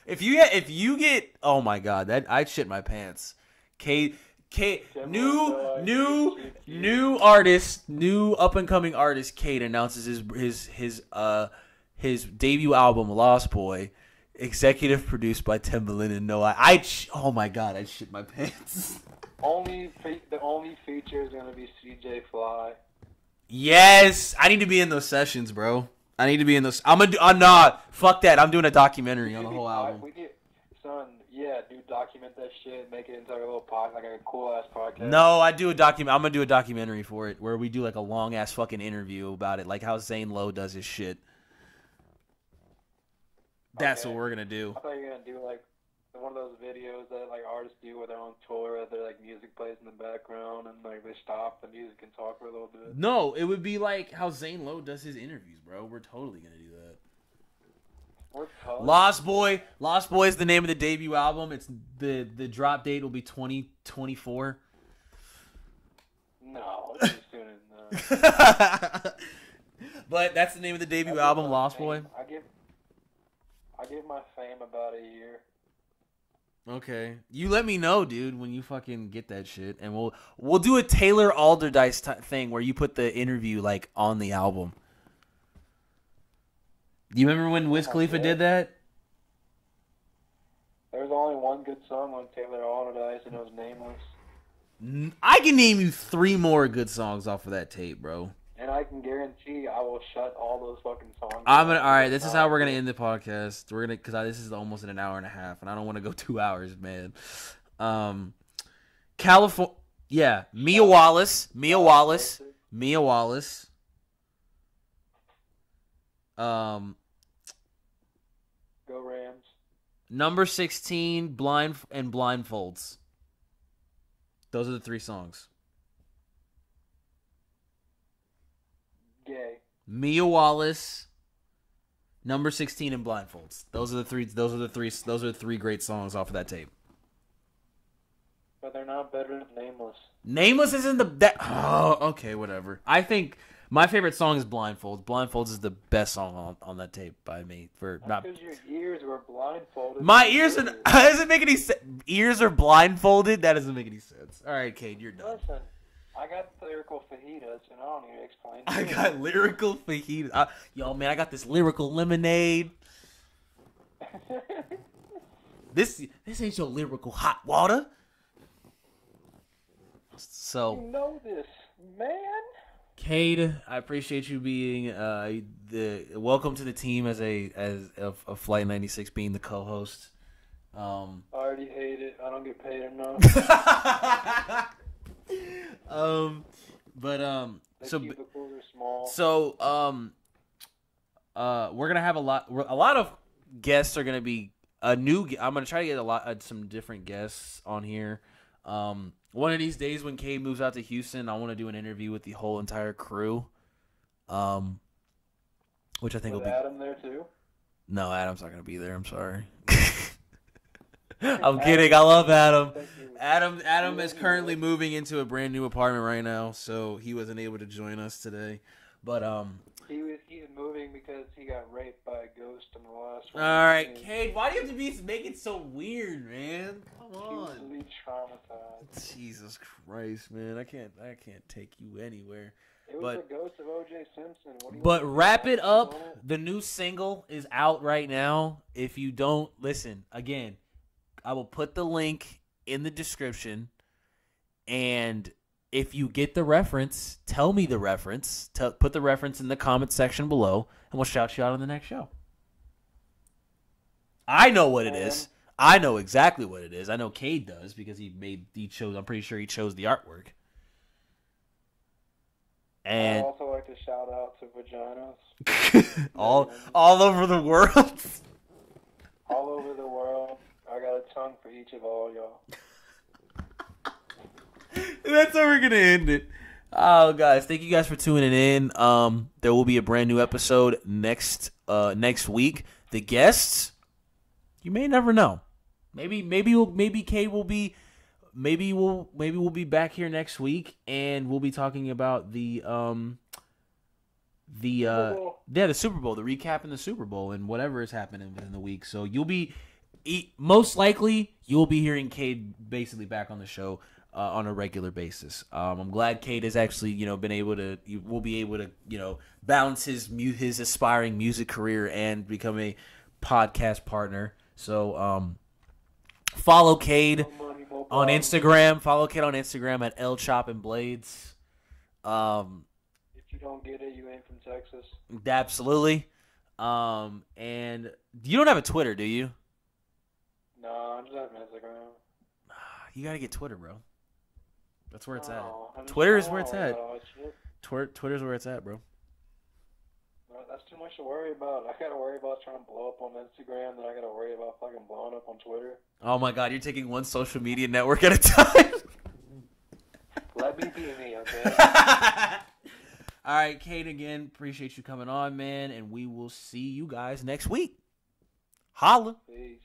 If you get, oh my god, that I'd shit my pants. Cade, new artist, new up and coming artist. Cade announces his debut album, Lost Boy, executive produced by Timbaland and No I. Oh my god, I'd shit my pants. The only feature is gonna be CJ Fly. Yes, I need to be in those sessions, bro. I need to be in those. I'm not. Fuck that. I'm doing a documentary on the whole album. Dude, document that shit, make it into like a little podcast, like a cool ass podcast. No, I'm gonna do a documentary for it where we do like a long ass fucking interview about it, like how Zane Lowe does his shit. That's what we're gonna do. I thought you were gonna do like one of those videos that like artists do where they're on tour, where their like music plays in the background and like they stop the music and talk for a little bit. No, it would be like how Zane Lowe does his interviews, bro. We're totally gonna do that. Lost Boy is the name of the debut album. It's the drop date will be 2024. No, it's too soon in that. But that's the name of the debut album, Lost Boy. I give my fame about a year. Okay, you let me know, dude, when you fucking get that shit, and we'll do a Taylor Alderdice thing where you put the interview like on the album. Do you remember when Wiz Khalifa did that? There was only one good song on Taylor Alderdice, and it was Nameless. I can name you 3 more good songs off of that tape, bro. And I can guarantee I will shut all those fucking songs. All right. This is how we're gonna end the podcast. Because this is almost an hour and a half, and I don't want to go 2 hours, man. California, yeah, Mia Wallace. Go Rams. Number 16, Blind and Blindfolds. Those are the 3 songs. Gay. Mia Wallace, Number 16, and Blindfolds. Those are the 3 great songs off of that tape. But they're not better than Nameless. Nameless isn't oh, okay, whatever. I think my favorite song is Blindfolds. Blindfolds is the best song on that tape by me. Because your ears were blindfolded. My ears are doesn't make any sense. Ears are blindfolded. That doesn't make any sense. All right, Cade, you're done. Listen, I got lyrical fajitas, and I don't need to explain. I got lyrical fajitas. Yo, man, I got this lyrical lemonade. This ain't your lyrical hot water. So you know this, man. Cade, I appreciate you being welcome to the team as Flight 96 being the co-host. I already hate it. I don't get paid enough. So cubicles are small. So we're gonna have a lot of guests are gonna be I'm gonna try to get some different guests on here. One of these days when Cade moves out to Houston, I want to do an interview with the whole entire crew. Which I think will be Adam there too? No, Adam's not going to be there. I'm sorry. I'm kidding. I love Adam. Adam is currently moving into a brand new apartment right now, so he wasn't able to join us today. But he's moving because he got raped by a ghost in the last one. All right, Cade, why do you have to make it so weird, man? Come on. He was traumatized. Jesus Christ, man. I can't take you anywhere. It was the ghost of O.J. Simpson. But wrap it up. The new single is out right now. If you don't listen, again, I will put the link in the description. And if you get the reference, tell me the reference. Put the reference in the comment section below, and we'll shout you out on the next show. I know what it is. I know exactly what it is. I know Cade does because he chose. I'm pretty sure he chose the artwork. I'd And also like to shout out to vaginas. all over the world. All over the world. I got a tongue for each of all y'all. That's how we're gonna end it. Oh, guys, thank you guys for tuning in. There will be a brand new episode next week. The guests, you may never know. Maybe Cade will be. Maybe we'll be back here next week, and we'll be talking about the Super Bowl, the recap in the Super Bowl, and whatever is happening within the week. So most likely you'll be hearing Cade basically back on the show on a regular basis. I'm glad Cade has actually been able to. Will be able to balance his aspiring music career and become a podcast partner. So follow Cade on Instagram. Follow Cade on Instagram at LChopandBlades. If you don't get it, you ain't from Texas. Absolutely. And you don't have a Twitter, do you? No, I just have Instagram. You gotta get Twitter, bro. That's where it's at. I'm Twitter just- is where it's at. Oh, shit. Twitter's where it's at, bro. No, that's too much to worry about. I gotta worry about trying to blow up on Instagram, then I gotta worry about fucking blowing up on Twitter. Oh my God, you're taking one social media network at a time. Let me be me, okay? All right, Cade, again, appreciate you coming on, man, and we will see you guys next week. Holla. Peace.